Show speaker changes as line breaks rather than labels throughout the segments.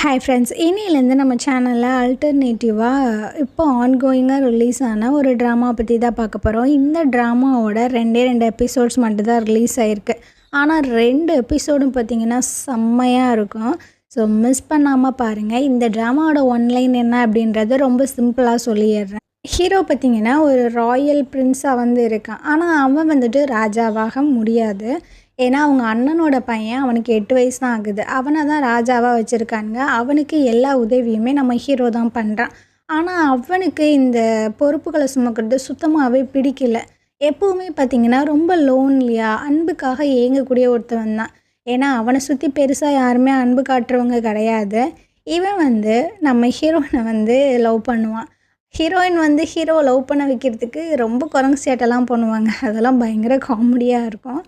Hi friends, இன்னிலேருந்து நம்ம சேனலில் ஆல்டர்னேட்டிவாக இப்போ ஆன்கோயிங்காக ரிலீஸ் ஆன ஒரு ட்ராமா பற்றி தான் பார்க்க போகிறோம். இந்த ட்ராமாவோட ரெண்டு எபிசோட்ஸ் மட்டும்தான் ரிலீஸ் ஆகிருக்கு. ஆனால் 2 எபிசோடும் பார்த்திங்கன்னா செம்மையாக இருக்கும். ஸோ மிஸ் பண்ணாமல் பாருங்கள். இந்த ட்ராமாவோட ஒன்லைன் என்ன அப்படின்றத ரொம்ப சிம்பிளாக சொல்லிடுறேன். ஹீரோ பார்த்திங்கன்னா ஒரு ராயல் பிரின்ஸாக வந்து இருக்கான். ஆனால் அவன் வந்துட்டு ராஜாவாக முடியாது. ஏன்னா அவங்க அண்ணனோட பையன், அவனுக்கு 8 வயசு தான் ஆகுது. அவனை தான் ராஜாவாக வச்சுருக்காங்க. அவனுக்கு எல்லா உதவியுமே நம்ம ஹீரோ தான் பண்ணுறான். ஆனால் அவனுக்கு இந்த பொறுப்புகளை சுமக்கிறது சுத்தமாகவே பிடிக்கல. எப்போவுமே பார்த்திங்கன்னா ரொம்ப லோன்லியாக அன்புக்காக ஏங்கக்கூடிய ஒருத்தவன் தான். ஏன்னா அவனை சுற்றி பெருசாக யாருமே அன்பு காட்டுறவங்க கிடையாது. இவன் வந்து நம்ம ஹீரோயினை வந்து லவ் பண்ணுவான். ஹீரோயின் வந்து ஹீரோவை லவ் பண்ண வைக்கிறதுக்கு ரொம்ப குரங்கு சேட்டெல்லாம் பண்ணுவாங்க. அதெல்லாம் பயங்கர காமெடியாக இருக்கும்.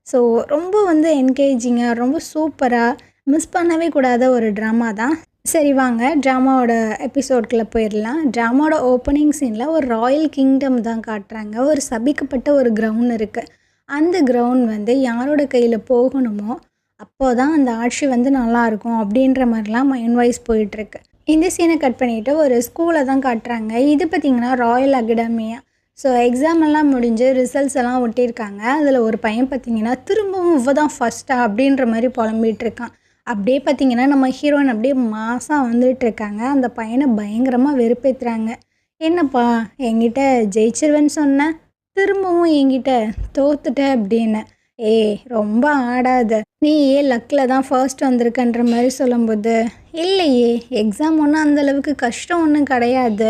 ஸோ ரொம்ப வந்து என்கேஜிங்காக, ரொம்ப சூப்பராக, மிஸ் பண்ணவே கூடாத ஒரு ட்ராமா தான். சரி வாங்க ட்ராமாவோட எபிசோட்குள்ளே போயிடலாம். ட்ராமாவோட ஓப்பனிங் சீனில் ஒரு ராயல் கிங்டம் தான் காட்டுறாங்க. ஒரு சபிக்கப்பட்ட ஒரு கிரவுண்ட் இருக்குது. அந்த கிரவுண்ட் வந்து யாரோட கையில் போகணுமோ அப்போ தான் அந்த ஆட்சி வந்து நல்லாயிருக்கும் அப்படின்ற மாதிரிலாம் மைண்ட் வைஸ் போயிட்டுருக்கு. இந்த சீனை கட் பண்ணிவிட்டு ஒரு ஸ்கூலை தான் காட்டுறாங்க. இது பார்த்திங்கன்னா ராயல் அகாடமியா. ஸோ எக்ஸாம் எல்லாம் முடிஞ்சு ரிசல்ட்ஸ் எல்லாம் ஒட்டியிருக்காங்க. அதில் ஒரு பையன் பார்த்திங்கன்னா திரும்பவும் இவ தான் ஃபஸ்ட்டா அப்படின்ற மாதிரி புலம்பிகிட்ருக்கான். அப்படியே பார்த்திங்கன்னா நம்ம ஹீரோயின் அப்படியே மாசாக வந்துட்டுருக்காங்க. அந்த பையனை பயங்கரமாக வெறுப்பேற்றுறாங்க. என்னப்பா என்கிட்ட ஜெயிச்சிருவேன்னு சொன்னேன், திரும்பவும் என்கிட்ட தோத்துட்ட அப்படின்னு. ரொம்ப ஆடாத, நீ ஏன் லக்கில் தான் ஃபர்ஸ்ட் வந்திருக்கன்ற மாதிரி சொல்லும்போது, இல்லையே எக்ஸாம் ஒன்றும் அந்தளவுக்கு கஷ்டம் ஒன்றும் கிடையாது.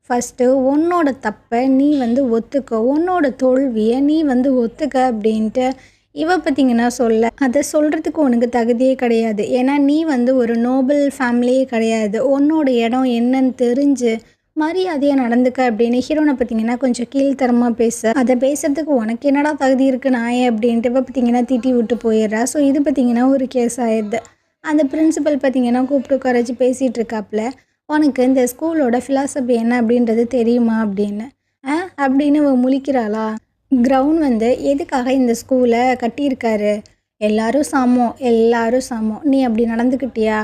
ஃபஸ்ட்டு உன்னோட தப்பை நீ வந்து ஒத்துக்க, உன்னோட தோல்வியை நீ வந்து ஒத்துக்க அப்படின்ட்டு இவ பார்த்திங்கன்னா சொல்ல. அதை சொல்கிறதுக்கு உனக்கு தகுதியே கிடையாது. ஏன்னா நீ வந்து ஒரு நோபல் ஃபேமிலியே கிடையாது. உன்னோட இடம் என்னன்னு தெரிஞ்சு மரியாதையாக நடந்துக்க அப்படின்னு ஹீரோனை பார்த்திங்கன்னா கொஞ்சம் கீழ்த்தரமாக பேச, அதை பேசுகிறதுக்கு உனக்கு என்னடா தகுதி இருக்குது நாயே அப்படின்ட்டு இவ பார்த்திங்கன்னா திட்டி விட்டு போயிடுறா. ஸோ இது பார்த்திங்கன்னா ஒரு கேஸ் ஆயிடுது. அந்த பிரின்சிபல் பார்த்திங்கன்னா கூப்பிட்டு உட்காரச்சு பேசிகிட்டு இருக்காப்புல, உனக்கு இந்த ஸ்கூலோட ஃபிலாசபி என்ன அப்படின்றது தெரியுமா அப்படின்னு அப்படின்னு முழிக்கிறாளா. கிரவுண்ட் வந்து எதுக்காக இந்த ஸ்கூலை கட்டியிருக்காரு, எல்லாரும் சமம், நீ அப்படி நடந்துக்கிட்டியா,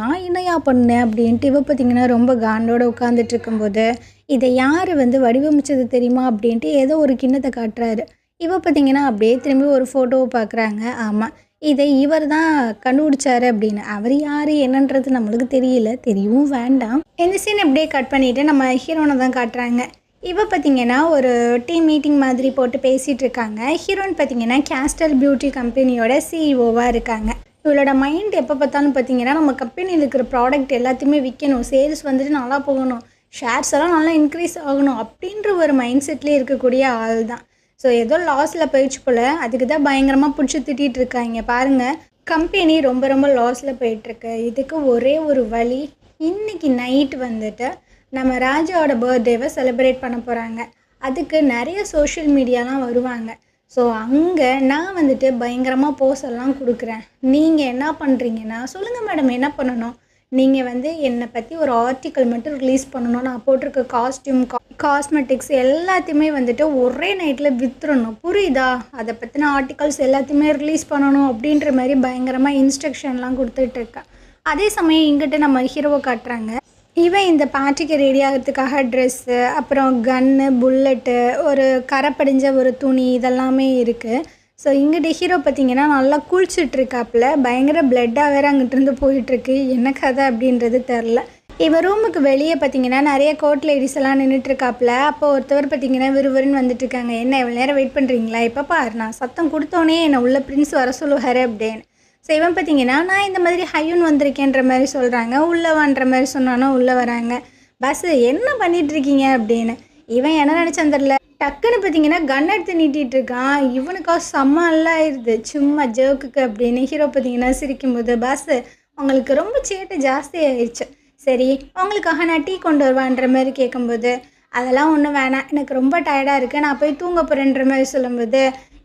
நான் என்னையா பண்ணேன் அப்படின்ட்டு இவ பார்த்திங்கன்னா ரொம்ப காண்டோடு உட்காந்துட்டு இருக்கும்போது, இதை யார் வந்து வடிவமைச்சது தெரியுமா அப்படின்ட்டு ஏதோ ஒரு கிண்ணத்தை காட்டுறாரு. இவ பார்த்திங்கன்னா அப்படியே திரும்பி ஒரு ஃபோட்டோவை பார்க்குறாங்க. ஆமாம், இதை இவர் தான் கண்டுபிடிச்சாரு அப்படின்னு. அவர் யார் என்னன்றது நம்மளுக்கு தெரியல, தெரியவும் வேண்டாம். இந்த சீன் அப்படியே கட் பண்ணிவிட்டு நம்ம ஹீரோனை தான் காட்டுறாங்க. இவ பார்த்திங்கன்னா ஒரு டீம் மீட்டிங் மாதிரி போட்டு பேசிகிட்டு இருக்காங்க. ஹீரோயின் பார்த்திங்கன்னா கேஸ்டல் பியூட்டி கம்பெனியோட சிஇஓவாக இருக்காங்க. இவளோட மைண்ட் எப்போ பார்த்தாலும் பார்த்திங்கன்னா நம்ம கம்பெனியில் இருக்கிற ப்ராடக்ட் எல்லாத்தையுமே விற்கணும், சேல்ஸ் வந்துட்டு நல்லா போகணும், ஷேர்ஸ் எல்லாம் நல்லா இன்க்ரீஸ் ஆகணும் அப்படின்ற ஒரு மைண்ட் செட்லேயே இருக்கக்கூடிய ஆள் தான். ஸோ ஏதோ லாஸில் போயிடுச்சு போல், அதுக்கு தான் பயங்கரமாக பிடிச்சி திட்டிகிட்டு இருக்காங்க. பாருங்கள், கம்பெனி ரொம்ப லாஸில் போயிட்டுருக்கு. இதுக்கு ஒரே ஒரு வழி, இன்றைக்கி நைட் வந்துட்டு நம்ம ராஜாவோட பர்த்டேவை செலிப்ரேட் பண்ண போகிறாங்க. அதுக்கு நிறைய சோஷியல் மீடியாலாம் வருவாங்க. ஸோ அங்கே நான் வந்துட்டு பயங்கரமாக போஸெல்லாம் கொடுக்குறேன். நீங்கள் என்ன பண்ணுறீங்கன்னா சொல்லுங்கள் மேடம், என்ன பண்ணணும், நீங்கள் வந்து என்னை பற்றி ஒரு ஆர்டிக்கல் மட்டும் ரிலீஸ் பண்ணணும். நான் போட்டிருக்க காஸ்டியூம், காஸ்மெட்டிக்ஸ் எல்லாத்தையுமே வந்துட்டு ஒரே நைட்டில் விற்றுறணும், புரியுதா, அதை பற்றின ஆர்டிகல்ஸ் எல்லாத்தையுமே ரிலீஸ் பண்ணணும் அப்படின்ற மாதிரி பயங்கரமாக இன்ஸ்ட்ரக்ஷன்லாம் கொடுத்துட்ருக்கேன். அதே சமயம் இங்கிட்ட நம்ம ஹீரோவை காட்டுறாங்க. இவன் இந்த பார்ட்டிக்கு ரெடி ஆகிறதுக்காக ட்ரெஸ்ஸு, அப்புறம் கன்னு, புல்லட்டு, ஒரு கரை படிஞ்ச ஒரு துணி இதெல்லாமே இருக்குது. ஸோ இங்கிட்ட ஹீரோ பார்த்திங்கன்னா நல்லா குளிச்சுட்ருக்காப்புல, பயங்கர பிளட்டாக வேறு அங்கிட்டிருந்து போயிட்டுருக்கு. என்ன கதை அப்படின்றது தெரில. இவன் ரூமுக்கு வெளியே பார்த்திங்கன்னா நிறைய கோர்ட் லேடிஸ் எல்லாம் நின்றுட்டுருக்காப்புல. அப்போ ஒருத்தவர் பார்த்திங்கன்னா விறுவிறுன்னு வந்துட்டுருக்காங்க. என்ன இவ்வளோ நேரம் வெயிட் பண்ணுறீங்களா, இப்போ பாரு நான் சத்தம் கொடுத்தோன்னே என்னை உள்ள பிரின்ஸ் வர சொல்லுவார் அப்படின்னு. ஸோ இவன் பார்த்திங்கன்னா நான் இந்த மாதிரி ஹையூன் வந்திருக்கேன்ற மாதிரி சொல்கிறாங்க. உள்ளே வான்ற மாதிரி சொன்னானோ உள்ளே வராங்க. பஸ்ஸு என்ன பண்ணிகிட்ருக்கீங்க அப்படின்னு. இவன் என்ன நினச்சான் தெரில, டக்குன்னு பார்த்திங்கன்னா கன் எடுத்து நீட்டிகிட்டு இருக்கான். இவனுக்கா செம்ம ஆயிடுது, சும்மா ஜோக்குக்கு அப்படின்னு. ஹீரோ பார்த்திங்கன்னா சிரிக்கும்போது, பஸ்ஸு உங்களுக்கு ரொம்ப சேட்டை ஜாஸ்தி ஆயிடுச்சு, சரி உங்களுக்காக நான் டீ கொண்டு வருவான்ற மாதிரி கேட்கும்போது, அதெல்லாம் ஒன்றும் வேணாம், எனக்கு ரொம்ப டயர்டாக இருக்குது, நான் போய் தூங்க போகிறேன்ற மாதிரி சொல்லும்போது,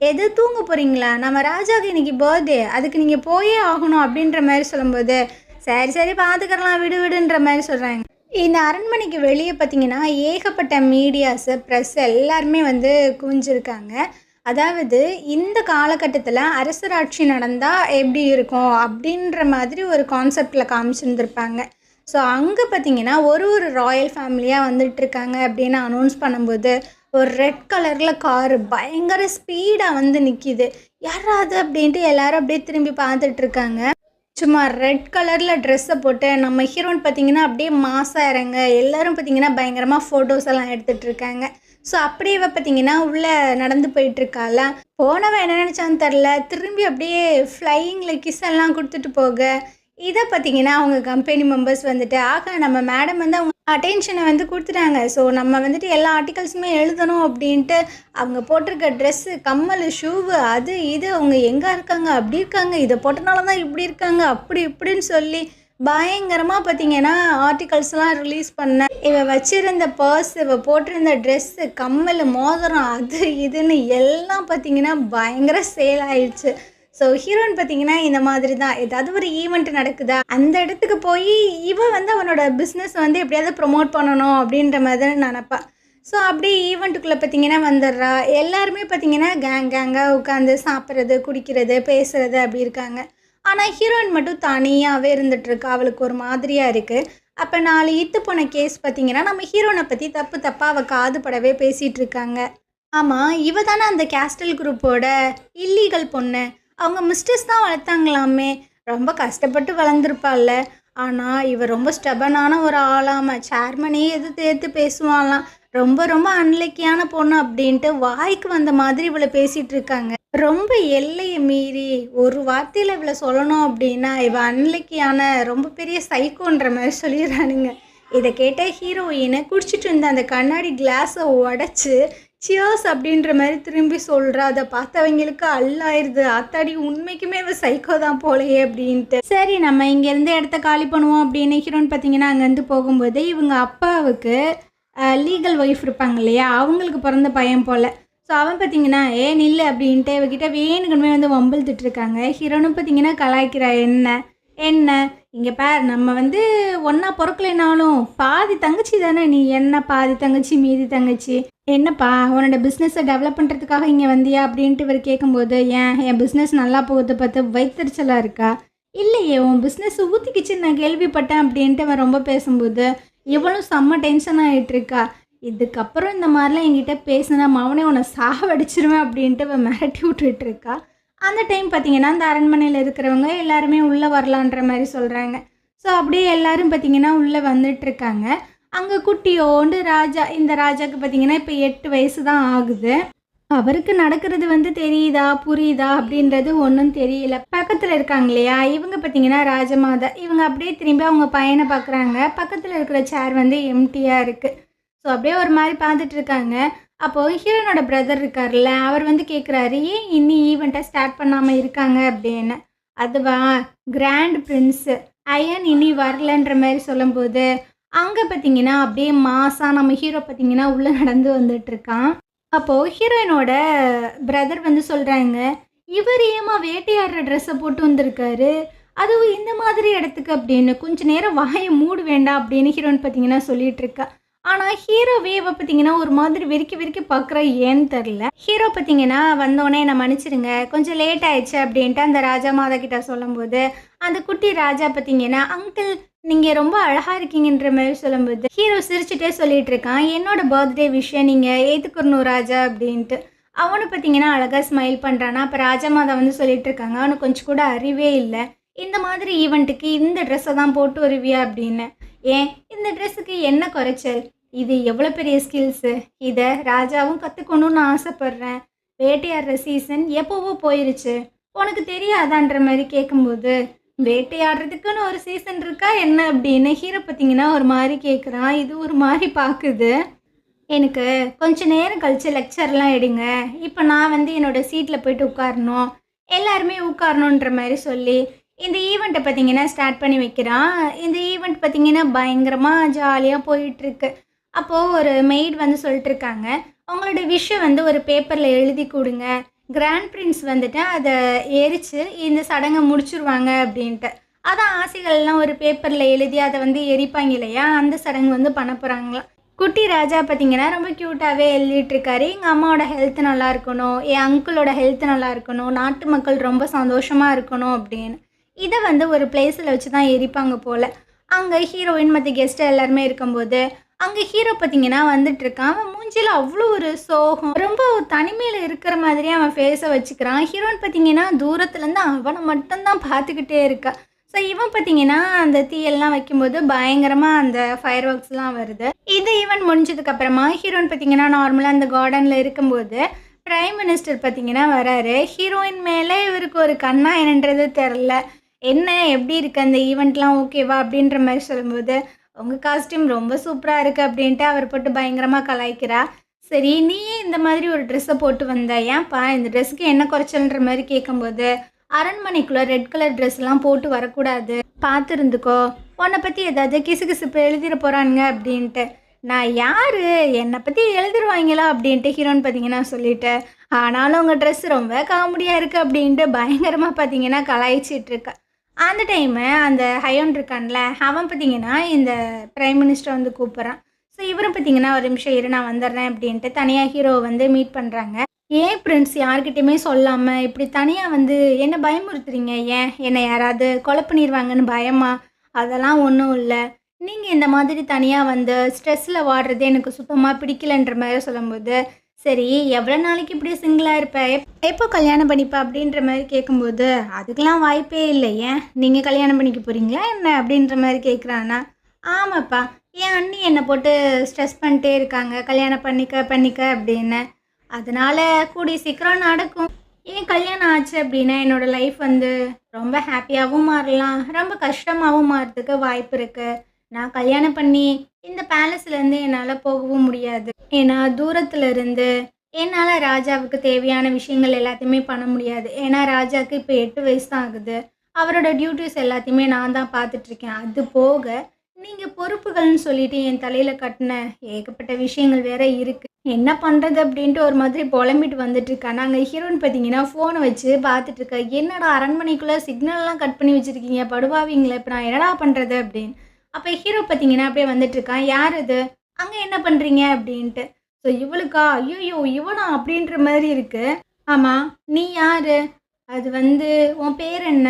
எது தூங்க போகிறீங்களா, நம்ம ராஜாவுக்கு இன்றைக்கி பர்த்டே, அதுக்கு நீங்கள் போயே ஆகணும் அப்படின்ற மாதிரி சொல்லும்போது, சரி பார்த்துக்கலாம் விடுன்ற மாதிரி சொல்கிறாங்க. இந்த அரண்மனைக்கு வெளியே பார்த்திங்கன்னா ஏகப்பட்ட மீடியாஸு, ப்ரெஸ் எல்லாருமே வந்து குவிஞ்சிருக்காங்க. அதாவது இந்த காலகட்டத்தில் அரசராட்சி நடந்தால் எப்படி இருக்கும் அப்படின்ற மாதிரி ஒரு கான்செப்டில் காமிச்சிருந்துருப்பாங்க. ஸோ அங்கே பார்த்தீங்கன்னா ஒரு ஒரு ராயல் ஃபேமிலியாக வந்துட்டுருக்காங்க அப்படின்னு அனௌன்ஸ் பண்ணும்போது ஒரு ரெட் கலரில் காரு பயங்கர ஸ்பீடாக வந்து நிற்கிது. யாராவது அப்படின்ட்டு எல்லாரும் அப்படியே திரும்பி பார்த்துட்ருக்காங்க. சும்மா ரெட் கலரில் ட்ரெஸ்ஸை போட்டு நம்ம ஹீரோயின் பார்த்திங்கன்னா அப்படியே மாசாக இறங்க எல்லோரும் பார்த்திங்கன்னா பயங்கரமாக ஃபோட்டோஸ் எல்லாம் எடுத்துகிட்டு இருக்காங்க. ஸோ அப்படியே பார்த்திங்கன்னா உள்ளே நடந்து போயிட்டுருக்கால, போனவன் என்ன நினச்சான்னு தெரில, திரும்பி அப்படியே ஃப்ளையிங்கில் கிஸ் எல்லாம் கொடுத்துட்டு போக இதை பார்த்திங்கன்னா அவங்க கம்பெனி மெம்பர்ஸ் வந்துட்டு ஆக நம்ம மேடம் வந்து அவங்க அட்டென்ஷனை வந்து கொடுத்துட்டாங்க. ஸோ நம்ம வந்துட்டு எல்லா ஆர்டிகல்ஸுமே எழுதணும் அப்படின்ட்டு அவங்க போட்டிருக்க ட்ரெஸ்ஸு, கம்மல், ஷூவு, அது இது அவங்க எங்கே இருக்காங்க, அப்படி இருக்காங்க, இதை போட்டனால தான் இப்படி இருக்காங்க, அப்படி இப்படின்னு சொல்லி பயங்கரமாக பார்த்திங்கன்னா ஆர்டிகல்ஸ்லாம் ரிலீஸ் பண்ண. இவ வச்சுருந்த பர்ஸ், இவ போட்டிருந்த ட்ரெஸ்ஸு, கம்மல், மோதிரம், அது இதுன்னு எல்லாம் பார்த்திங்கன்னா பயங்கர சேல் ஆயிடுச்சு. ஸோ ஹீரோயின் பார்த்திங்கன்னா இந்த மாதிரி தான் ஏதாவது ஒரு ஈவெண்ட் நடக்குதா அந்த இடத்துக்கு போய் இவன் வந்து அவனோட பிஸ்னஸ் வந்து எப்படியாவது ப்ரொமோட் பண்ணணும் அப்படின்ற மாதிரி நினப்பா. ஸோ அப்படியே ஈவெண்ட்டுக்குள்ளே பார்த்திங்கன்னா வந்துடுறா. எல்லாருமே பார்த்திங்கன்னா கேங்காக உட்காந்து சாப்பிட்றது, குடிக்கிறது, பேசுகிறது அப்படி இருக்காங்க. ஆனால் ஹீரோயின் மட்டும் தனியாகவே இருந்துகிட்ருக்கா. அவளுக்கு ஒரு மாதிரியாக இருக்குது. அப்போ 4 இத்து போன கேஸ் பார்த்திங்கன்னா நம்ம ஹீரோனை பற்றி தப்பாக அவள் காது படவே பேசிகிட்டு இருக்காங்க. ஆமாம், இவ தானே அந்த கேஸ்டல் குரூப்போட இல்லீகல் பொண்ணு. அவங்க மிஸ்டர்ஸ் தான் வளர்த்தாங்களாமே. ரொம்ப கஷ்டப்பட்டு வளர்ந்துருப்பாள்ல. ஆனால் இவ ரொம்ப ஸ்டெபனான ஒரு ஆளாம சேர்மனையே எதிர்த்து பேசுவாங்களாம். ரொம்ப ரொம்ப அன்லக்கியான பொண்ணு அப்படின்ட்டு வாய்க்கு வந்த மாதிரி இவளை பேசிகிட்டு இருக்காங்க. ரொம்ப எல்லையை மீறி ஒரு வார்த்தையில் இவளை சொல்லணும் அப்படின்னா இவ அன்லக்கியான ரொம்ப பெரிய சைக்கோன்ற மாதிரி சொல்லிடுறானுங்க. இதை கேட்ட ஹீரோயினை குடிச்சிட்டு இருந்த அந்த கண்ணாடி கிளாஸை உடச்சி சியர்ஸ் அப்படின்ற மாதிரி திரும்பி சொல்கிறா. அதை பார்த்தவங்களுக்கு அல்லாயிருது, ஆத்தாடி உண்மைக்குமே இவ சைக்கோ தான் போலையே அப்படின்ட்டு. சரி நம்ம இங்கேருந்து இடத்த காலி பண்ணுவோம் அப்படின்னு ஹீரோயின் பார்த்தீங்கன்னா அங்கேருந்து போகும்போது இவங்க அப்பாவுக்கு லீகல் ஒய்ஃப் இருப்பாங்க இல்லையா, அவங்களுக்கு பிறந்த பையன் போல். ஸோ அவன் பார்த்தீங்கன்னா நில்லு அப்படின்ட்டு இவகிட்ட வேணுக்குமே வந்து வம்பிழுத்துட்டு இருக்காங்க. ஹீரோனும் பார்த்தீங்கன்னா கலாய்க்கிறா. என்ன இங்கே பார், நம்ம வந்து ஒன்றா பிறக்கலைனாலும் பாதி தங்கச்சி தானே நீ, என்ன பாதி தங்கச்சி மீதி தங்கச்சி, என்னப்பா உன்னோட பிஸ்னஸை டெவலப் பண்ணுறதுக்காக இங்கே வந்தியா அப்படின்ட்டு இவர் கேட்கும்போது என் பிஸ்னஸ் நல்லா போகுது பார்த்து வயிற்றுச்சலாக இருக்கா, இல்லையே உன் பிஸ்னஸ் ஊற்றிக்கிச்சுன்னு நான் கேள்விப்பட்டேன் அப்படின்ட்டு அவன் ரொம்ப பேசும்போது இவளும் செம்ம டென்ஷன் ஆகிட்டு இருக்கா. இதுக்கப்புறம் இந்த மாதிரிலாம் என்கிட்ட பேசினா அவனே உன்னை சாவடிச்சிருவேன் அப்படின்ட்டு அவன் மிரட்டி விட்டுட்டு இருக்கா. அந்த டைம் பார்த்திங்கன்னா அந்த அரண்மனையில் இருக்கிறவங்க எல்லாருமே உள்ளே வரலான்ற மாதிரி சொல்கிறாங்க. ஸோ அப்படியே எல்லோரும் பார்த்திங்கன்னா உள்ளே வந்துட்டுருக்காங்க. அங்கே குட்டியோண்டு ராஜா, இந்த ராஜாவுக்கு பார்த்திங்கன்னா இப்போ 8 வயசு தான் ஆகுது. அவருக்கு நடக்கிறது வந்து தெரியுதா புரியுதா அப்படின்றது ஒன்றும் தெரியல. பக்கத்தில் இருக்காங்க இல்லையா இவங்க பார்த்திங்கன்னா ராஜமாதா, இவங்க அப்படியே திரும்பி அவங்க பையனை பார்க்குறாங்க. பக்கத்தில் இருக்கிற சேர் வந்து எம்டியாக இருக்குது. ஸோ அப்படியே ஒரு மாதிரி பார்த்துட்டு இருக்காங்க. அப்போது ஹீரோனோட பிரதர் இருக்கார்ல, அவர் வந்து கேட்குறாரு ஏன் இன்னும் ஈவெண்ட்டை ஸ்டார்ட் பண்ணாமல் இருக்காங்க அப்படின்னு. அதுவா கிராண்ட் பிரின்ஸு அயன் இனி வரலன்ற மாதிரி சொல்லும்போது அங்கே பார்த்திங்கன்னா அப்படியே மாசாக நம்ம ஹீரோ பார்த்திங்கன்னா உள்ளே நடந்து வந்துட்டுருக்கான். அப்போது ஹீரோயினோட பிரதர் வந்து சொல்கிறாங்க, இவர் ஏமா வேட்டையாடுற ட்ரெஸ்ஸை போட்டு வந்திருக்காரு, அதுவும் இந்த மாதிரி இடத்துக்கு அப்படின்னு. கொஞ்சம் நேரம் வாயை மூடு வேண்டாம் அப்படின்னு ஹீரோயின் பார்த்திங்கன்னா சொல்லிகிட்டு இருக்கா. ஆனால் ஹீரோவே பார்த்திங்கன்னா ஒரு மாதிரி வெறிக்கி பார்க்குற ஏன்னு தெரில. ஹீரோ பார்த்திங்கன்னா வந்தோடனே நான் மன்னிச்சிடுங்க கொஞ்சம் லேட் ஆயிடுச்சு அப்படின்ட்டு அந்த ராஜா மாதா கிட்ட சொல்லும்போது அந்த குட்டி ராஜா பார்த்திங்கன்னா அங்கிள் நீங்கள் ரொம்ப அழகாக இருக்கீங்கன்ற மாதிரி சொல்லும்போது ஹீரோ சிரிச்சுட்டே சொல்லிகிட்டு இருக்கான், என்னோட பர்த்டே விஷயம் நீங்கள் ஏற்றுக்கணும் ராஜா அப்படின்ட்டு. அவனு பார்த்திங்கன்னா அழகாக ஸ்மைல் பண்ணுறானா. அப்போ ராஜா மாதா வந்து சொல்லிகிட்டு இருக்காங்க, அவனுக்கு கொஞ்சம் கூட அறிவே இல்லை, இந்த மாதிரி ஈவெண்ட்டுக்கு இந்த ட்ரெஸ்ஸை தான் போட்டு வருவியா அப்படின்னு. ஏன் இந்த ட்ரெஸ்ஸுக்கு என்ன குறைச்சல், இது எவ்வளோ பெரிய ஸ்கில்ஸு, இதை ராஜாவும் கற்றுக்கணுன்னு ஆசைப்பட்றேன். வேட்டையாடுற சீசன் எப்போவோ போயிருச்சு, உனக்கு தெரியாதான்ற மாதிரி கேட்கும்போது வேட்டையாடுறதுக்குன்னு ஒரு சீசன் இருக்கா என்ன அப்படின்னு ஹீரோ பார்த்திங்கன்னா ஒரு மாதிரி கேட்குறான். இது ஒரு மாதிரி பார்க்குது. எனக்கு கொஞ்சம் நேரம் கழித்து லெக்சர்லாம் எடுங்க, இப்போ நான் வந்து என்னோடய சீட்டில் போய்ட்டு உட்காரணும், எல்லாருமே உட்காரணுன்ற மாதிரி சொல்லி இந்த ஈவெண்ட்டை பார்த்திங்கன்னா ஸ்டார்ட் பண்ணி வைக்கிறான். இந்த ஈவெண்ட் பார்த்திங்கன்னா பயங்கரமாக ஜாலியாக போயிட்டுருக்கு. அப்போது ஒரு மெய்ட் வந்து சொல்லிட்டுருக்காங்க, அவங்களோட விஷயம் வந்து ஒரு பேப்பரில் எழுதி கொடுங்க, கிராண்ட் பிரின்ஸ் வந்துட்டு அதை எரித்து இந்த சடங்கை முடிச்சுருவாங்க அப்படின்ட்டு. அதான் ஆசைகள்லாம் ஒரு பேப்பரில் எழுதி அதை வந்து எரிப்பாங்க இல்லையா, அந்த சடங்கு வந்து பண்ண போகிறாங்களாம். குட்டி ராஜா பார்த்தீங்கன்னா ரொம்ப க்யூட்டாகவே எழுதிட்டுருக்காரு. எங்கள் அம்மாவோட ஹெல்த் நல்லா இருக்கணும், என் அங்கிளோட ஹெல்த் நல்லா இருக்கணும், நாட்டு மக்கள் ரொம்ப சந்தோஷமாக இருக்கணும் அப்படின்னு. இதை வந்து ஒரு பிளேஸில் வச்சு தான் எரிப்பாங்க போல். அங்கே ஹீரோயின் மற்ற கெஸ்ட்டு எல்லாருமே இருக்கும்போது அங்கே ஹீரோ பார்த்தீங்கன்னா வந்துட்டுருக்கான். அவன் மூஞ்சியில் அவ்வளோ ஒரு சோகம், ரொம்ப தனிமையில் இருக்கிற மாதிரியே அவன் ஃபேஸை வச்சுக்கிறான். ஹீரோயின் பார்த்தீங்கன்னா தூரத்துலேருந்து அவனை மட்டும்தான் பார்த்துக்கிட்டே இருக்கா. ஸோ இவன் பார்த்தீங்கன்னா அந்த தீயெல்லாம் வைக்கும்போது பயங்கரமாக அந்த ஃபயர் ஒர்க்ஸ்லாம் வருது. இது ஈவெண்ட் முடிஞ்சதுக்கப்புறமா ஹீரோயின் பார்த்தீங்கன்னா நார்மலாக அந்த கார்டனில் இருக்கும்போது பிரைம் மினிஸ்டர் பார்த்தீங்கன்னா வராரு. ஹீரோயின் மேலே இவருக்கு ஒரு கண்ணா என்னன்றது தெரில. என்ன எப்படி இருக்குது அந்த ஈவெண்ட்லாம் ஓகேவா அப்படின்ற மாதிரி சொல்லும்போது உங்கள் காஸ்டியூம் ரொம்ப சூப்பராக இருக்குது அப்படின்ட்டு அவர் போட்டு பயங்கரமாக கலாய்க்கிறா. சரி நீயே இந்த மாதிரி ஒரு ட்ரெஸ்ஸை போட்டு வந்த, ஏன்ப்பா இந்த ட்ரெஸ்ஸுக்கு என்ன குறைச்சல்ன்ற மாதிரி கேட்கும்போது அரண்மனைக்குள்ளே ரெட் கலர் ட்ரெஸ்லாம் போட்டு வரக்கூடாது, பார்த்துருந்துக்கோ, உன்னை பற்றி ஏதாவது கிசுகிசுப்பு எழுதிட போகிறானுங்க அப்படின்ட்டு. நான் யார், என்னை பற்றி எழுதிடுவாங்களா அப்படின்ட்டு ஹீரோன்னு பார்த்தீங்கன்னா சொல்லிட்டேன். ஆனாலும் உங்கள் ட்ரெஸ் ரொம்ப காமெடியாக இருக்குது அப்படின்ட்டு பயங்கரமாக பார்த்தீங்கன்னா கலாய்ச்சிட்ருக்கா. அந்த டைமு அந்த ஹயோன் இருக்கான்ல, அவன் பார்த்தீங்கன்னா இந்த பிரைம் மினிஸ்டர் வந்து கூப்பிட்றான். ஸோ இவரும் பார்த்தீங்கன்னா ஒரு நிமிஷம் இரு நான் வந்துடுறேன் அப்படின்ட்டு தனியாக ஹீரோவை வந்து மீட் பண்ணுறாங்க. ஏன் பிரின்ஸ் யார்கிட்டையுமே சொல்லாமல் இப்படி தனியாக வந்து என்ன பயமுறுத்துறீங்க? ஏன் என்னை யாராவது கொலை பண்ணிடுவாங்கன்னு பயமா? அதெல்லாம் ஒன்றும் இல்லை. நீங்கள் இந்த மாதிரி தனியாக வந்து ஸ்ட்ரெஸ்ஸில் வாடுறது எனக்கு சுத்தமாக பிடிக்கலன்ற மாதிரி சொல்லும்போது, சரி எவ்வளோ நாளைக்கு இப்படி சிங்கிளாக இருப்ப, எப்போ கல்யாணம் பண்ணிப்பா அப்படின்ற மாதிரி கேட்கும்போது அதுக்கெலாம் வாய்ப்பே இல்லை, ஏன் நீங்கள் கல்யாணம் பண்ணிக்க போகிறீங்களா என்ன அப்படின்ற மாதிரி கேட்குறானா. ஆமாப்பா, என் அண்ணி என்னை போட்டு ஸ்ட்ரெஸ் பண்ணிட்டே இருக்காங்க கல்யாணம் பண்ணிக்க அப்படின்னு. அதனால் கூடிய சீக்கிரம் நடக்கும். ஏன் கல்யாணம் ஆச்சு அப்படின்னா என்னோடய லைஃப் வந்து ரொம்ப ஹாப்பியாகவும் மாறலாம், ரொம்ப கஷ்டமாகவும் மாறதுக்கு வாய்ப்பு இருக்குது. நான் கல்யாணம் பண்ணி இந்த பேலஸ்லேருந்து என்னால் போகவும் முடியாது. ஏன்னா தூரத்தில் இருந்து என்னால் ராஜாவுக்கு தேவையான விஷயங்கள் எல்லாத்தையுமே பண்ண முடியாது. ஏன்னா ராஜாவுக்கு இப்போ 8 வயசு தான் ஆகுது. அவரோட டியூட்டிஸ் எல்லாத்தையுமே நான் தான் பார்த்துட்ருக்கேன். அது போக நீங்கள் பொறுப்புகள்னு சொல்லிட்டு என் தலையில் கட்டின ஏகப்பட்ட விஷயங்கள் வேற இருக்குது. என்ன பண்ணுறது அப்படின்ட்டு ஒரு மாதிரி புலம்பிட்டு வந்துட்டுருக்கா. நாங்கள் ஹீரோயின் பார்த்தீங்கன்னா ஃபோனை வச்சு பார்த்துட்ருக்கா. என்னடா அரண்மனைக்குள்ளே சிக்னல்லாம் கட் பண்ணி வச்சுருக்கீங்க, படுவாவீங்களே, இப்போ நான் என்னடா பண்ணுறது அப்படின்னு. அப்போ ஹீரோ பார்த்தீங்கன்னா அப்படியே வந்துட்டுருக்கான். யார் இது, அங்கே என்ன பண்ணுறீங்க அப்படின்ட்டு. ஸோ இவளுக்கா, ஐயோ இவனா அப்படின்ற மாதிரி இருக்குது. ஆமாம் நீ யார், அது வந்து உன் பேர் என்ன,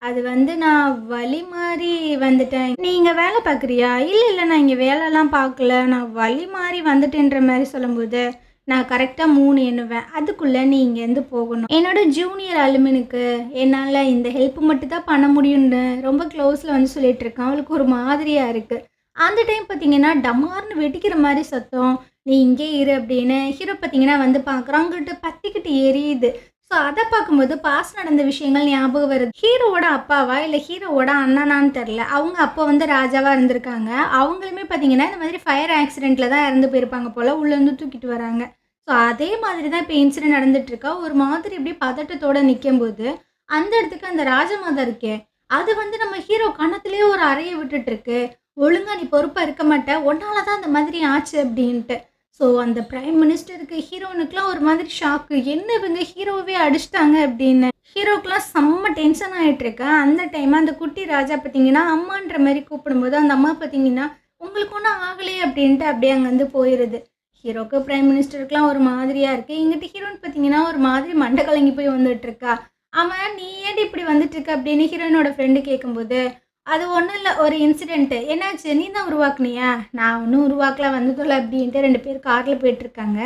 அது வந்து நான் வழி மாறி வந்துட்டேன். நீ இங்கே வேலை பார்க்குறியா? இல்லை நான் இங்கே வேலைலாம் பார்க்கல, நான் வழி மாறி வந்துட்டேன்ற மாதிரி சொல்லும்போது நான் கரெக்டாக 3 எண்ணுவேன், அதுக்குள்ளே நீ இங்கேருந்து போகணும். என்னோடய ஜூனியர் அலுமினுக்கு என்னால் இந்த ஹெல்ப் மட்டும் தான் பண்ண முடியும்னு ரொம்ப க்ளோஸில் வந்து சொல்லிட்டு இருக்கேன். அவளுக்கு ஒரு மாதிரியாக இருக்குது. அந்த டைம் பார்த்தீங்கன்னா டமார்னு வெடிக்கிற மாதிரி சத்தம். நீ இங்கே இரு அப்படின்னு ஹீரோ பார்த்தீங்கன்னா வந்து பார்க்குறான். அங்கிட்ட பத்திக்கிட்டு எரியுது. ஸோ அதை பார்க்கும்போது பாஸ் நடந்த விஷயங்கள் ஞாபகம் வருது. ஹீரோவோட அப்பாவா இல்லை ஹீரோவோட அண்ணனான்னு தெரில. அவங்க அப்போ வந்து ராஜாவாக இருந்திருக்காங்க. அவங்களுமே பார்த்தீங்கன்னா இந்த மாதிரி ஃபயர் ஆக்சிடெண்ட்டில் தான் இறந்து போயிருப்பாங்க போல். உள்ளேருந்து தூக்கிட்டு வராங்க. ஸோ அதே மாதிரி தான் இப்போ இன்சிடென்ட் நடந்துட்டுருக்கா. ஒரு மாதிரி இப்படி பதட்டத்தோடு நிற்கும்போது அந்த இடத்துக்கு அந்த ராஜமாதா இருக்கே, அது வந்து நம்ம ஹீரோ கணத்துலேயே ஒரு அறையை விட்டுட்டுருக்கு. ஒழுங்காக நீ பொறுப்பாக இருக்க மாட்டே, ஒன்னால தான் அந்த மாதிரி ஆச்சு அப்படின்ட்டு. ஸோ அந்த பிரைம் மினிஸ்டருக்கு ஹீரோனுக்குலாம் ஒரு மாதிரி ஷாக்கு. என்ன இவங்க ஹீரோவே அடிச்சிட்டாங்க அப்படின்னு. ஹீரோக்கெலாம் செம்ம டென்ஷன் ஆகிட்டுருக்கு. அந்த டைம் அந்த குட்டி ராஜா பார்த்தீங்கன்னா அம்மான்ற மாதிரி கூப்பிடும்போது அந்த அம்மா பார்த்தீங்கன்னா உங்களுக்கு ஒன்றும் ஆகலையே அப்படின்ட்டு அப்படியே அங்கேருந்து போயிடுது. ஹீரோக்கு பிரைம் மினிஸ்டருக்குலாம் ஒரு மாதிரியாக இருக்குது. இங்கிட்ட ஹீரோன்னு பார்த்தீங்கன்னா ஒரு மாதிரி மண்டை கலங்கி போய் வந்துட்டுருக்கா. அவன் நீ ஏடி இப்படி வந்துட்டுருக்க அப்படின்னு ஹீரோயினோட ஃப்ரெண்டு கேட்கும்போது அது ஒன்றும் இல்லை, ஒரு இன்சிடெண்ட்டு. என்னாச்சு, நீ தான் உருவாக்குனியா? நான் ஒன்றும் உருவாக்கலாம் வந்துட்டோல அப்படின்ட்டு 2 பேர் காரில் போயிட்டுருக்காங்க.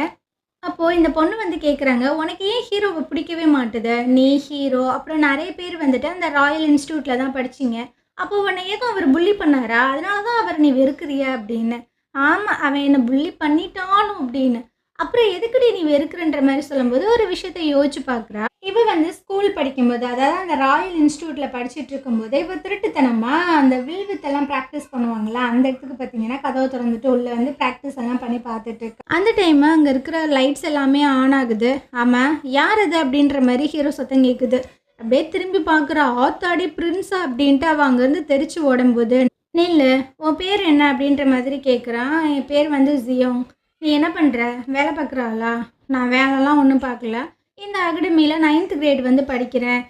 அப்போது இந்த பொண்ணு வந்து கேட்குறாங்க, உனக்கு ஏன் ஹீரோவை பிடிக்கவே மாட்டுது? நீ ஹீரோ அப்புறம் நிறைய பேர் வந்துட்டு அந்த ராயல் இன்ஸ்டியூட்டில் தான் படிச்சிங்க. அப்போ உன்னை ஏதோ அவர் புள்ளி பண்ணாரா? அதனால தான் அவர் நீ வெறுக்கிறியா அப்படின்னு. ஆமாம், அவன் என்னை புள்ளி பண்ணிட்டானும் அப்படின்னு. அப்புறம் எதுக்குடி நீ வெறுக்கிறன்ற மாதிரி சொல்லும்போது ஒரு விஷயத்த யோசிச்சு பார்க்குறா. இவ வந்து ஸ்கூல் படிக்கும்போது, அதாவது அந்த ராயல் இன்ஸ்டியூட்டில் படிச்சுட்டு இருக்கும்போது இவ திருட்டுத்தனமாக அந்த வில்வித்தெல்லாம் ப்ராக்டிஸ் பண்ணுவாங்களா, அந்த இடத்துக்கு பார்த்தீங்கன்னா கதவை திறந்துட்டு உள்ளே வந்து ப்ராக்டிஸ் எல்லாம் பண்ணி பார்த்துட்டு இருக்கு. அந்த டைம் அங்கே இருக்கிற லைட்ஸ் எல்லாமே ஆன் ஆகுது. ஆமாம் யார் அது அப்படின்ற மாதிரி ஹீரோ சத்தம் கேட்குது. அப்படியே திரும்பி பார்க்குறா. ஆத்தாடி பிரின்ஸா அப்படின்ட்டு அவள் அங்கேருந்து தெரிச்சு ஓடும்போது, நில்லு உன் பேர் என்ன அப்படின்ற மாதிரி கேட்குறான். என் பேர் வந்து ஜியோங். நீ என்ன பண்ணுற, வேலை பார்க்குறாளா? நான் வேலைலாம் ஒன்றும் பார்க்கல, இந்த அகாடமியில் 9th கிரேட் வந்து படிக்கிறேன்.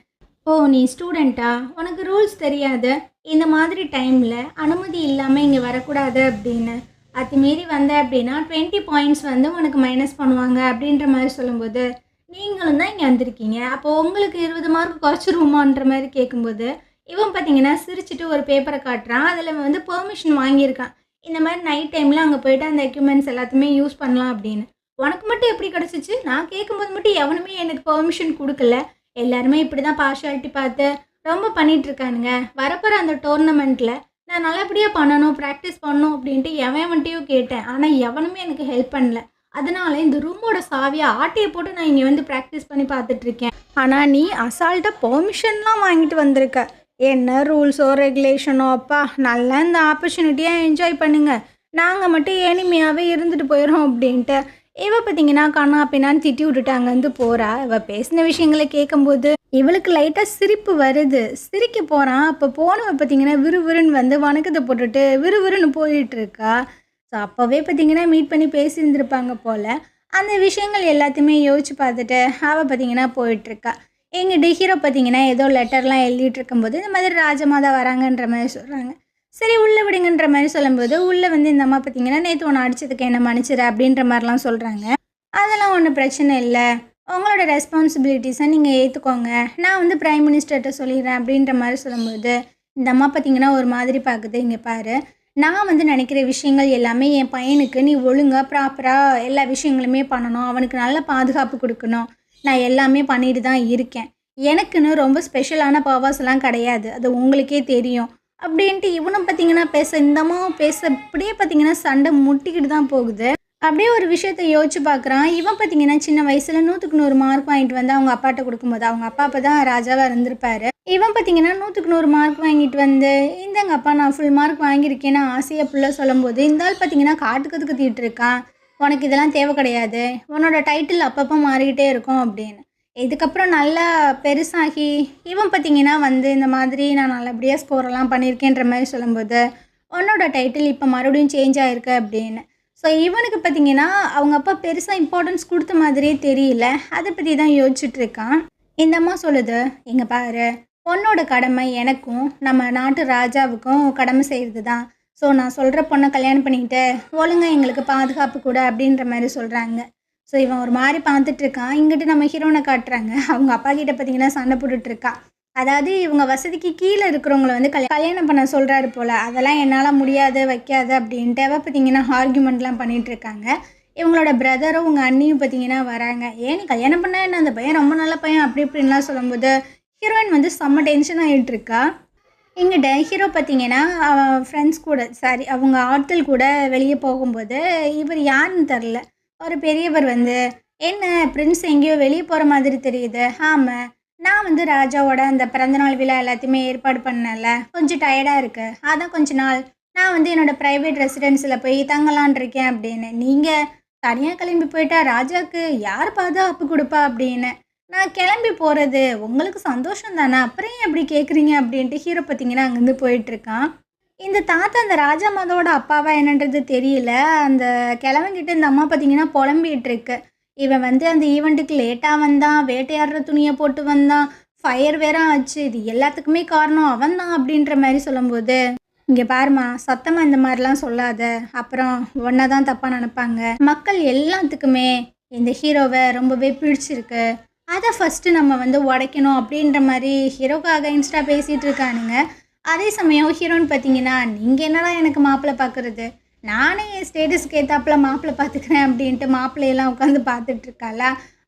ஓ நீ ஸ்டூடெண்ட்டா? உனக்கு ரூல்ஸ் தெரியாது, இந்த மாதிரி டைமில் அனுமதி இல்லாமல் இங்கே வரக்கூடாது அப்படின்னு. அத்துமீறி வந்த அப்படின்னா 20 பாயிண்ட்ஸ் வந்து உனக்கு மைனஸ் பண்ணுவாங்க அப்படின்ற மாதிரி சொல்லும்போது, நீங்களும் தான் இங்கே வந்திருக்கீங்க, அப்போ உங்களுக்கு 20 மார்க் குறைச்சிருவோமான்ற மாதிரி கேட்கும்போது, இவன் பார்த்தீங்கன்னா சிரிச்சுட்டு ஒரு பேப்பரை காட்டுறான். அதில் வந்து பெர்மிஷன் வாங்கியிருக்கான். இந்த மாதிரி நைட் டைமில் அங்கே போயிட்டு அந்த எக்யூப்மெண்ட்ஸ் எல்லாத்தையுமே யூஸ் பண்ணலாம் அப்படின்னு. உனக்கு மட்டும் எப்படி கிடச்சிச்சு? நான் கேட்கும்போது மட்டும் எவனுமே எனக்கு பெர்மிஷன் கொடுக்கல. எல்லாருமே இப்படி தான் பார்ஷாலிட்டி பார்த்து ரொம்ப பண்ணிகிட்ருக்கானுங்க. வரப்போகிற அந்த டோர்னமெண்ட்டில் நான் நல்லபடியாக பண்ணணும், ப்ராக்டிஸ் பண்ணணும் அப்படின்ட்டு எவன்ட்டையும் கேட்டேன். ஆனால் எவனுமே எனக்கு ஹெல்ப் பண்ணல. அதனால இந்த ரூமோட சாவியை ஆட்டையை போட்டு நான் இங்கே வந்து ப்ராக்டிஸ் பண்ணி பார்த்துட்ருக்கேன். ஆனால் நீ அசால்ட்டாக பெர்மிஷன்லாம் வாங்கிட்டு வந்திருக்க. என்ன ரூல்ஸோ ரெகுலேஷனோ, அப்பா நல்லா இந்த ஆப்பர்ச்சுனிட்டியாக என்ஜாய் பண்ணுங்க, நாங்கள் மட்டும் எளிமையாகவே இருந்துட்டு போயிடும் அப்படின்ட்டு இவ பார்த்தீங்கன்னா கண்ணா பின்னான்னு திட்டி விட்டுட்டு அங்கேருந்து போகிறா. இவ பேசின விஷயங்களை கேட்கும்போது இவளுக்கு லைட்டாக சிரிப்பு வருது. சிரிக்க போகிறான். அப்போ போனவ பார்த்தீங்கன்னா விறுவிறுன்னு வந்து வணக்கத்தை போட்டுட்டு விறுவிறுன்னு போயிட்டுருக்கா. ஸோ அப்போவே பார்த்தீங்கன்னா மீட் பண்ணி பேசியிருந்துருப்பாங்க போல். அந்த விஷயங்கள் எல்லாத்தையுமே யோசிச்சு பார்த்துட்டு அவள் பார்த்தீங்கன்னா போயிட்டுருக்கா. எங்கிட்ட ஹீரோ பார்த்தீங்கன்னா ஏதோ லெட்டர்லாம் எழுதிட்டு இருக்கும்போது இந்த மாதிரி ராஜமாதா வராங்கன்ற மாதிரி சொல்கிறாங்க. சரி உள்ளே விடுங்கன்ற மாதிரி சொல்லும்போது உள்ளே வந்து இந்த அம்மா பார்த்தீங்கன்னா நேற்று ஒன்று அடித்ததுக்கு என்ன மன்னிச்சிரு அப்படின்ற மாதிரிலாம் சொல்கிறாங்க. அதெல்லாம் ஒன்றும் பிரச்சனை இல்லை, உங்களோட ரெஸ்பான்சிபிலிட்டிஸை நீங்கள் ஏற்றுக்கோங்க, நான் வந்து பிரைம் மினிஸ்டர்கிட்ட சொல்லிடுறேன் அப்படின்ற மாதிரி சொல்லும்போது இந்த அம்மா பார்த்தீங்கன்னா ஒரு மாதிரி பார்க்குது. இங்கே பாரு, நான் வந்து நினைக்கிற விஷயங்கள் எல்லாமே என் பையனுக்கு நீ ஒழுங்காக ப்ராப்பராக எல்லா விஷயங்களுமே பண்ணணும், அவனுக்கு நல்ல பாதுகாப்பு கொடுக்கணும், நான் எல்லாமே பண்ணிட்டு தான் இருக்கேன், எனக்குன்னு ரொம்ப ஸ்பெஷலான பவர்ஸ்லாம் கிடையாது, அது உங்களுக்கே தெரியும் அப்படின்ட்டு இவனும் பார்த்தீங்கன்னா பேச இந்தம்மா பேச அப்படியே பார்த்தீங்கன்னா சண்டை முட்டிக்கிட்டு தான் போகுது. அப்படியே ஒரு விஷயத்த யோசிச்சு பார்க்குறான். இவன் பார்த்தீங்கன்னா சின்ன வயசில் 100க்கு 100 மார்க் வாங்கிட்டு வந்து அவங்க அப்பாட்ட கொடுக்கும்போது அவங்க அப்பா அப்போ தான் ராஜாவாக இருந்திருப்பாரு. இவன் பார்த்தீங்கன்னா 100க்கு 100 மார்க் வாங்கிட்டு வந்து இந்தங்க அப்பா நான் ஃபுல் மார்க் வாங்கியிருக்கேன்னு ஆசையாக ஃபுல்லாக சொல்லும்போது இந்த ஆள் பார்த்தீங்கன்னா காட்டுக்கு கத்திட்டு இருக்கான். உனக்கு இதெல்லாம் தேவை கிடையாது, உன்னோட டைட்டில் அப்பப்போ மாறிக்கிட்டே இருக்கும் அப்படின்னு. இதுக்கப்புறம் நல்லா பெருசாகி இவன் பார்த்தீங்கன்னா வந்து இந்த மாதிரி நான் நல்லபடியாக ஸ்கோரெல்லாம் பண்ணியிருக்கேன்ற மாதிரி சொல்லும்போது உன்னோட டைட்டில் இப்போ மறுபடியும் சேஞ்ச் ஆகிருக்கு அப்படின்னு. ஸோ இவனுக்கு பார்த்தீங்கன்னா அவங்க அப்பா பெருசாக இம்பார்ட்டன்ஸ் கொடுத்த மாதிரியே தெரியல. அதை பற்றி தான் யோசிச்சுட்ருக்கான். இந்த அம்மா சொல்லுது, இங்கே பாரு, பொண்ணோட கடமை எனக்கும் நம்ம நாட்டு ராஜாவுக்கும் கடமை செய்கிறது தான். ஸோ நான் சொல்கிற பொண்ணை கல்யாணம் பண்ணிக்கிட்டு ஒழுங்காக எங்களுக்கு பாதுகாப்பு கூட அப்படின்ற மாதிரி சொல்கிறாங்க. ஸோ இவன் ஒரு மாதிரி பார்த்துட்ருக்கான். இங்கிட்டு நம்ம ஹீரோனை காட்டுறாங்க. அவங்க அப்பா கிட்ட பார்த்தீங்கன்னா சண்டை போட்டுட்ருக்கா. அதாவது இவங்க வசதிக்கு கீழே இருக்கிறவங்கள வந்து கல்யாணம் பண்ண சொல்கிறாரு போல். அதெல்லாம் என்னால் முடியாது வைக்காது அப்படின்ட்டு பார்த்தீங்கன்னா ஆர்கியூமெண்ட்லாம் பண்ணிகிட்ருக்காங்க. இவங்களோட பிரதரும் உங்கள் அண்ணியும் பார்த்தீங்கன்னா வராங்க. ஏன் நீ கல்யாணம் பண்ண என்ன, அந்த பையன் ரொம்ப நல்ல பையன் அப்படி இப்படின்லாம் சொல்லும்போது ஹீரோயின் வந்து செம்ம டென்ஷன் ஆகிட்டுருக்கா. இங்கிட்ட ஹீரோ பார்த்தீங்கன்னா அவன் ஃப்ரெண்ட்ஸ் கூட அவங்க ஆட்கள் கூட வெளியே போகும்போது இவர் யாருன்னு தெரில, ஒரு பெரியவர் வந்து என்ன பிரின்ஸ் எங்கேயோ வெளியே போகிற மாதிரி தெரியுது. ஆமாம், நான் வந்து ராஜாவோட அந்த பிறந்தநாள் விழா எல்லாத்தையுமே ஏற்பாடு பண்ணல, கொஞ்சம் டயர்டாக இருக்குது, அதான் கொஞ்ச நாள் நான் வந்து என்னோடய ப்ரைவேட் ரெசிடென்ஸில் போய் தங்கலான் இருக்கேன் அப்படின்னு. நீங்கள் தனியாக கிளம்பி போயிட்டா ராஜாவுக்கு யார் பாதுகாப்பு கொடுப்பா அப்படின்னு. நான் கிளம்பி போகிறது உங்களுக்கு சந்தோஷம் தானே, அப்புறம் எப்படி கேட்குறீங்க அப்படின்ட்டு ஹீரோ பார்த்தீங்கன்னா அங்கேருந்து போயிட்டுருக்கான். இந்த தாத்தா அந்த ராஜா மாதோட அப்பாவா என்னன்றது தெரியல. அந்த கிழவங்கிட்ட இந்த அம்மா பார்த்தீங்கன்னா புலம்பிகிட்ருக்கு. இவன் வந்து அந்த ஈவெண்ட்டுக்கு லேட்டாக வந்தான், வேட்டையாடுற துணியை போட்டு வந்தான், ஃபயர் வேற ஆச்சு, இது எல்லாத்துக்குமே காரணம் அவன் தான் அப்படின்ற மாதிரி சொல்லும்போது இங்கே பாருமா, சத்தமாக இந்த மாதிரிலாம் சொல்லாத, அப்புறம் ஒன்றை தான் தப்பாக நினைப்பாங்க. மக்கள் எல்லாத்துக்குமே இந்த ஹீரோவை ரொம்பவே பிடிச்சிருக்கு, அதை ஃபஸ்ட்டு நம்ம வந்து உடைக்கணும் அப்படின்ற மாதிரி ஹீரோக்கு அகைன்ஸ்டாக பேசிகிட்டு இருக்கானுங்க. அதே சமயம் ஹீரோன்னு பார்த்தீங்கன்னா நீங்கள் என்னடா எனக்கு மாப்பிள்ளை பார்க்குறது, நானே என் ஸ்டேட்டஸ்க்கு ஏற்றாப்புல மாப்பிள்ளை பார்த்துக்கிறேன் அப்படின்ட்டு மாப்பிள்ளையெல்லாம் உட்காந்து பார்த்துட்ருக்காள.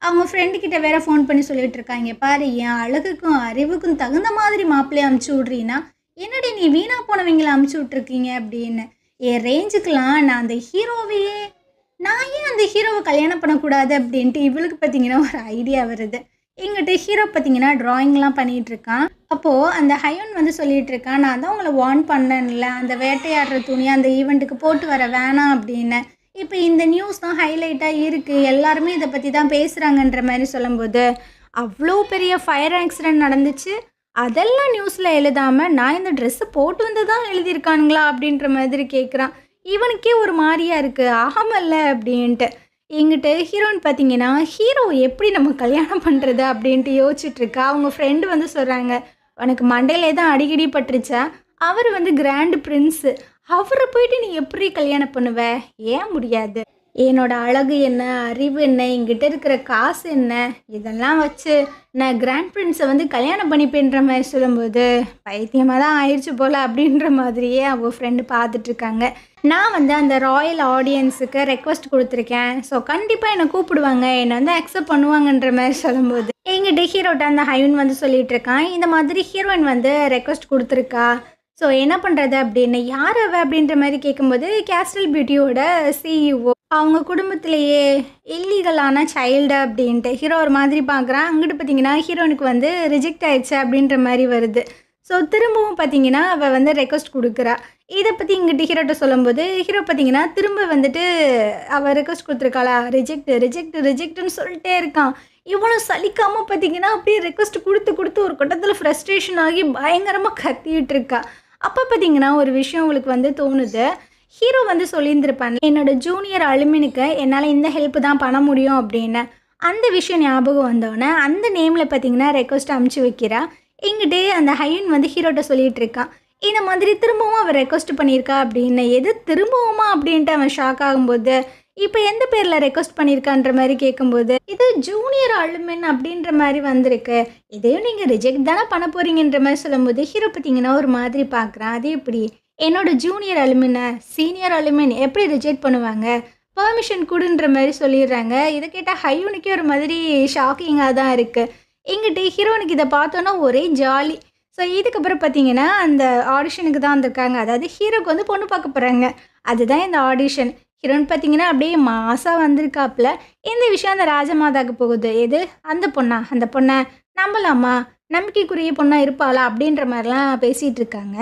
அவங்க ஃப்ரெண்டுக்கிட்ட வேற ஃபோன் பண்ணி சொல்லிட்டு இருக்காங்க, பாரு என் அழகுக்கும் அறிவுக்கும் தகுந்த மாதிரி மாப்பிள்ளையை அமுச்சு விட்றீன்னா என்னடி நீ வீணாக போனவங்களை அமுச்சு விட்ருக்கீங்க அப்படின்னு. என் ரேஞ்சுக்கெலாம் நான் அந்த ஹீரோவையே நான் ஏன் அந்த ஹீரோவை கல்யாணம் பண்ணக்கூடாது அப்படின்ட்டு இவளுக்கு பார்த்தீங்கன்னா ஒரு ஐடியா வருது. எங்கிட்ட ஹீரோ பார்த்தீங்கன்னா ட்ராயிங்லாம் பண்ணிகிட்ருக்கான். அப்போது அந்த ஹயோன் வந்து சொல்லிகிட்டு இருக்கான், நான் தான் உங்களை வார்ன் பண்ணேன்ல, அந்த வேட்டையாடுற துணி அந்த ஈவெண்ட்டுக்கு போட்டு வர வேணாம் அப்படின்னு. இப்போ இந்த நியூஸ் தான் ஹைலைட்டாக இருக்குது, எல்லாருமே இதை பற்றி தான் பேசுகிறாங்கன்ற மாதிரி சொல்லும்போது அவ்வளோ பெரிய ஃபயர் ஆக்சிடென்ட் நடந்துச்சு, அதெல்லாம் நியூஸில் எழுதாமல் நான் இந்த ட்ரெஸ்ஸை போட்டு வந்து தான் எழுதியிருக்கானுங்களா அப்படின்ற மாதிரி கேட்குறான். இவனுக்கே ஒரு மாதிரியாக இருக்குது, ஆகமல்ல அப்படின்ட்டு. எங்கிட்ட ஹீரோன்னு பார்த்தீங்கன்னா ஹீரோ எப்படி நம்ம கல்யாணம் பண்ணுறது அப்படின்ட்டு யோசிச்சுட்ருக்கா. அவங்க ஃப்ரெண்டு வந்து சொல்கிறாங்க, உனக்கு மண்டையிலே தான் அடிக்கடி பட்டுருச்சா, அவர் வந்து கிராண்ட் பிரின்ஸு. அவரை போயிட்டு நீ எப்படி கல்யாணம் பண்ணுவ? ஏன் முடியாது? என்னோட அழகு என்ன, அறிவு என்ன, என்கிட்ட இருக்கிற காசு என்ன, இதெல்லாம் வச்சு நான் கிராண்ட் பிரின்ஸை வந்து கல்யாணம் பண்ணிப்பேன்ற மாதிரி சொல்லும்போது பைத்தியமாக தான் ஆயிடுச்சு போல் அப்படின்ற மாதிரியே அவள் ஃப்ரெண்டு பார்த்துட்ருக்காங்க. நான் வந்து அந்த ராயல் ஆடியன்ஸுக்கு ரெக்வஸ்ட் கொடுத்துருக்கேன், ஸோ கண்டிப்பாக என்னை கூப்பிடுவாங்க, என்னை வந்து அக்செப்ட் பண்ணுவாங்கன்ற மாதிரி சொல்லும்போது எங்கிட்ட ஹீரோட்ட அந்த ஹைவன் வந்து சொல்லிகிட்டு இருக்கான், இந்த மாதிரி ஹீரோயின் வந்து ரெக்வஸ்ட் கொடுத்துருக்கா, ஸோ என்ன பண்ணுறது அப்படின்னு. யார் அவ அப்படின்ற மாதிரி கேட்கும்போது கேஸ்டல் பியூட்டியோட சிஇஓ, அவங்க குடும்பத்திலேயே இல்லீகலான சைல்டு அப்படின்ட்டு ஹீரோ ஒரு மாதிரி பார்க்குறான். அங்கிட்டு பார்த்தீங்கன்னா ஹீரோனுக்கு வந்து ரிஜெக்ட் ஆயிடுச்சு அப்படின்ற மாதிரி வருது. ஸோ திரும்பவும் பார்த்தீங்கன்னா அவள் வந்து ரெக்வஸ்ட் கொடுக்குறா. இதை பற்றி இங்கிட்ட ஹீரோட்ட சொல்லும்போது ஹீரோ பார்த்தீங்கன்னா திரும்ப வந்துட்டு அவள் ரெக்வஸ்ட் கொடுத்துருக்காளா, ரிஜெக்ட் ரிஜெக்ட் ரிஜெக்ட்னு சொல்லிட்டே இருக்கான். இவனும் சலிக்காமல் பார்த்தீங்கன்னா அப்படியே ரெக்வஸ்ட் கொடுத்து கொடுத்து ஒரு கட்டத்தில் ஃப்ரஸ்ட்ரேஷன் ஆகி பயங்கரமாக கத்திட்டு இருக்கா. அப்போ பார்த்தீங்கன்னா ஒரு விஷயம் உங்களுக்கு வந்து தோணுது. ஹீரோ வந்து சொல்லியிருந்திருப்பான், என்னோட ஜூனியர் அலுமினுக்கு என்னால் இந்த ஹெல்ப் தான் பண்ண முடியும் அப்படின்னு. அந்த விஷயம் ஞாபகம் வந்தோடனே அந்த நேமில் பார்த்தீங்கன்னா ரெக்வஸ்ட் அமுச்சு வைக்கிறா. எங்கிட்டே அந்த ஹையன் வந்து ஹீரோட்ட சொல்லிகிட்டு இருக்கான், இந்த மாதிரி திரும்பவும் அவன் ரெக்வஸ்ட் பண்ணியிருக்கா அப்படின்னு. எது திரும்பவுமா அப்படின்ட்டு அவன் ஷாக் ஆகும்போது, இப்போ எந்த பேரில் ரெக்வஸ்ட் பண்ணியிருக்கான்ற மாதிரி கேட்கும்போது இது ஜூனியர் அலுமின் அப்படின்ற மாதிரி வந்திருக்கு, இதையும் நீங்கள் ரிஜெக்ட் தானே பண்ண போகிறீங்கன்ற மாதிரி சொல்லும்போது ஹீரோ பார்த்தீங்கன்னா ஒரு மாதிரி பார்க்குறான். அது எப்படி என்னோட ஜூனியர் அலுமினை சீனியர் அலுமின் எப்படி ரிஜெக்ட் பண்ணுவாங்க, பெர்மிஷன் கொடுன்ற மாதிரி சொல்லிடுறாங்க. இதை கேட்டால் ஹையூனுக்கே ஒரு மாதிரி ஷாக்கிங்காக தான் இருக்குது. எங்கிட்ட ஹீரோனுக்கு இதை பார்த்தோன்னா ஒரே ஜாலி. ஸோ இதுக்கப்புறம் பார்த்தீங்கன்னா அந்த ஆடிஷனுக்கு தான் வந்திருக்காங்க, அதாவது ஹீரோக்கு வந்து பொண்ணு பார்க்க போகிறாங்க, அதுதான் இந்த ஆடிஷன். ஹீரோன் பார்த்தீங்கன்னா அப்படியே மாசாக வந்திருக்காப்புல. இந்த விஷயம் அந்த ராஜமாதாவுக்கு போகுது. எது அந்த பொண்ணா, அந்த பொண்ணை நம்பலாமா, நம்பிக்கைக்குரிய பொண்ணாக இருப்பாளா அப்படின்ற மாதிரிலாம் பேசிகிட்டு இருக்காங்க.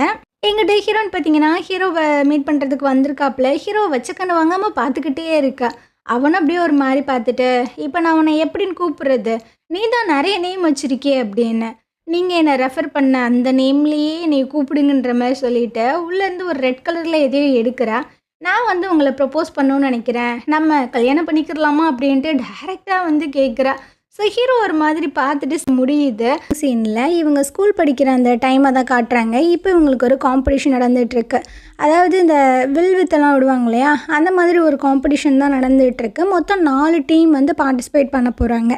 எங்கிட்ட ஹீரோன் பார்த்தீங்கன்னா ஹீரோவை மீட் பண்ணுறதுக்கு வந்திருக்காப்புல. ஹீரோவை வச்சக்கண்ணு வாங்காமல் பார்த்துக்கிட்டே இருக்கா. அவனும் அப்படியே ஒரு மாதிரி பார்த்துட்டு, இப்போ நான் உன்னை எப்படின்னு கூப்பிட்றது, நீ தான் நிறைய நேம் வச்சுருக்கியே அப்படின்னு. நீங்கள் என்னை ரெஃபர் பண்ண அந்த நேம்லேயே நீ கூப்பிடுங்கன்ற மாதிரி சொல்லிவிட்டு உள்ளேருந்து ஒரு ரெட் கலரில் எதையோ எடுக்கிறா. நான் வந்து உங்களை ப்ரப்போஸ் பண்ணணும்னு நினைக்கிறேன், நம்ம கல்யாணம் பண்ணிக்கிறலாமா அப்படின்ட்டு டைரெக்டாக வந்து கேட்குறா. ஸோ ஹீரோ ஒரு மாதிரி பார்த்துட்டு முடியுது. சீனில் இவங்க ஸ்கூல் படிக்கிற அந்த டைமை தான் காட்டுறாங்க. இப்போ இவங்களுக்கு ஒரு காம்படிஷன் நடந்துகிட்ருக்கு. அதாவது இந்த வில்வித்தெல்லாம் விடுவாங்க இல்லையா, அந்த மாதிரி ஒரு காம்படிஷன் தான் நடந்துகிட்ருக்கு. மொத்தம் 4 டீம் வந்து பார்ட்டிசிபேட் பண்ண போகிறாங்க.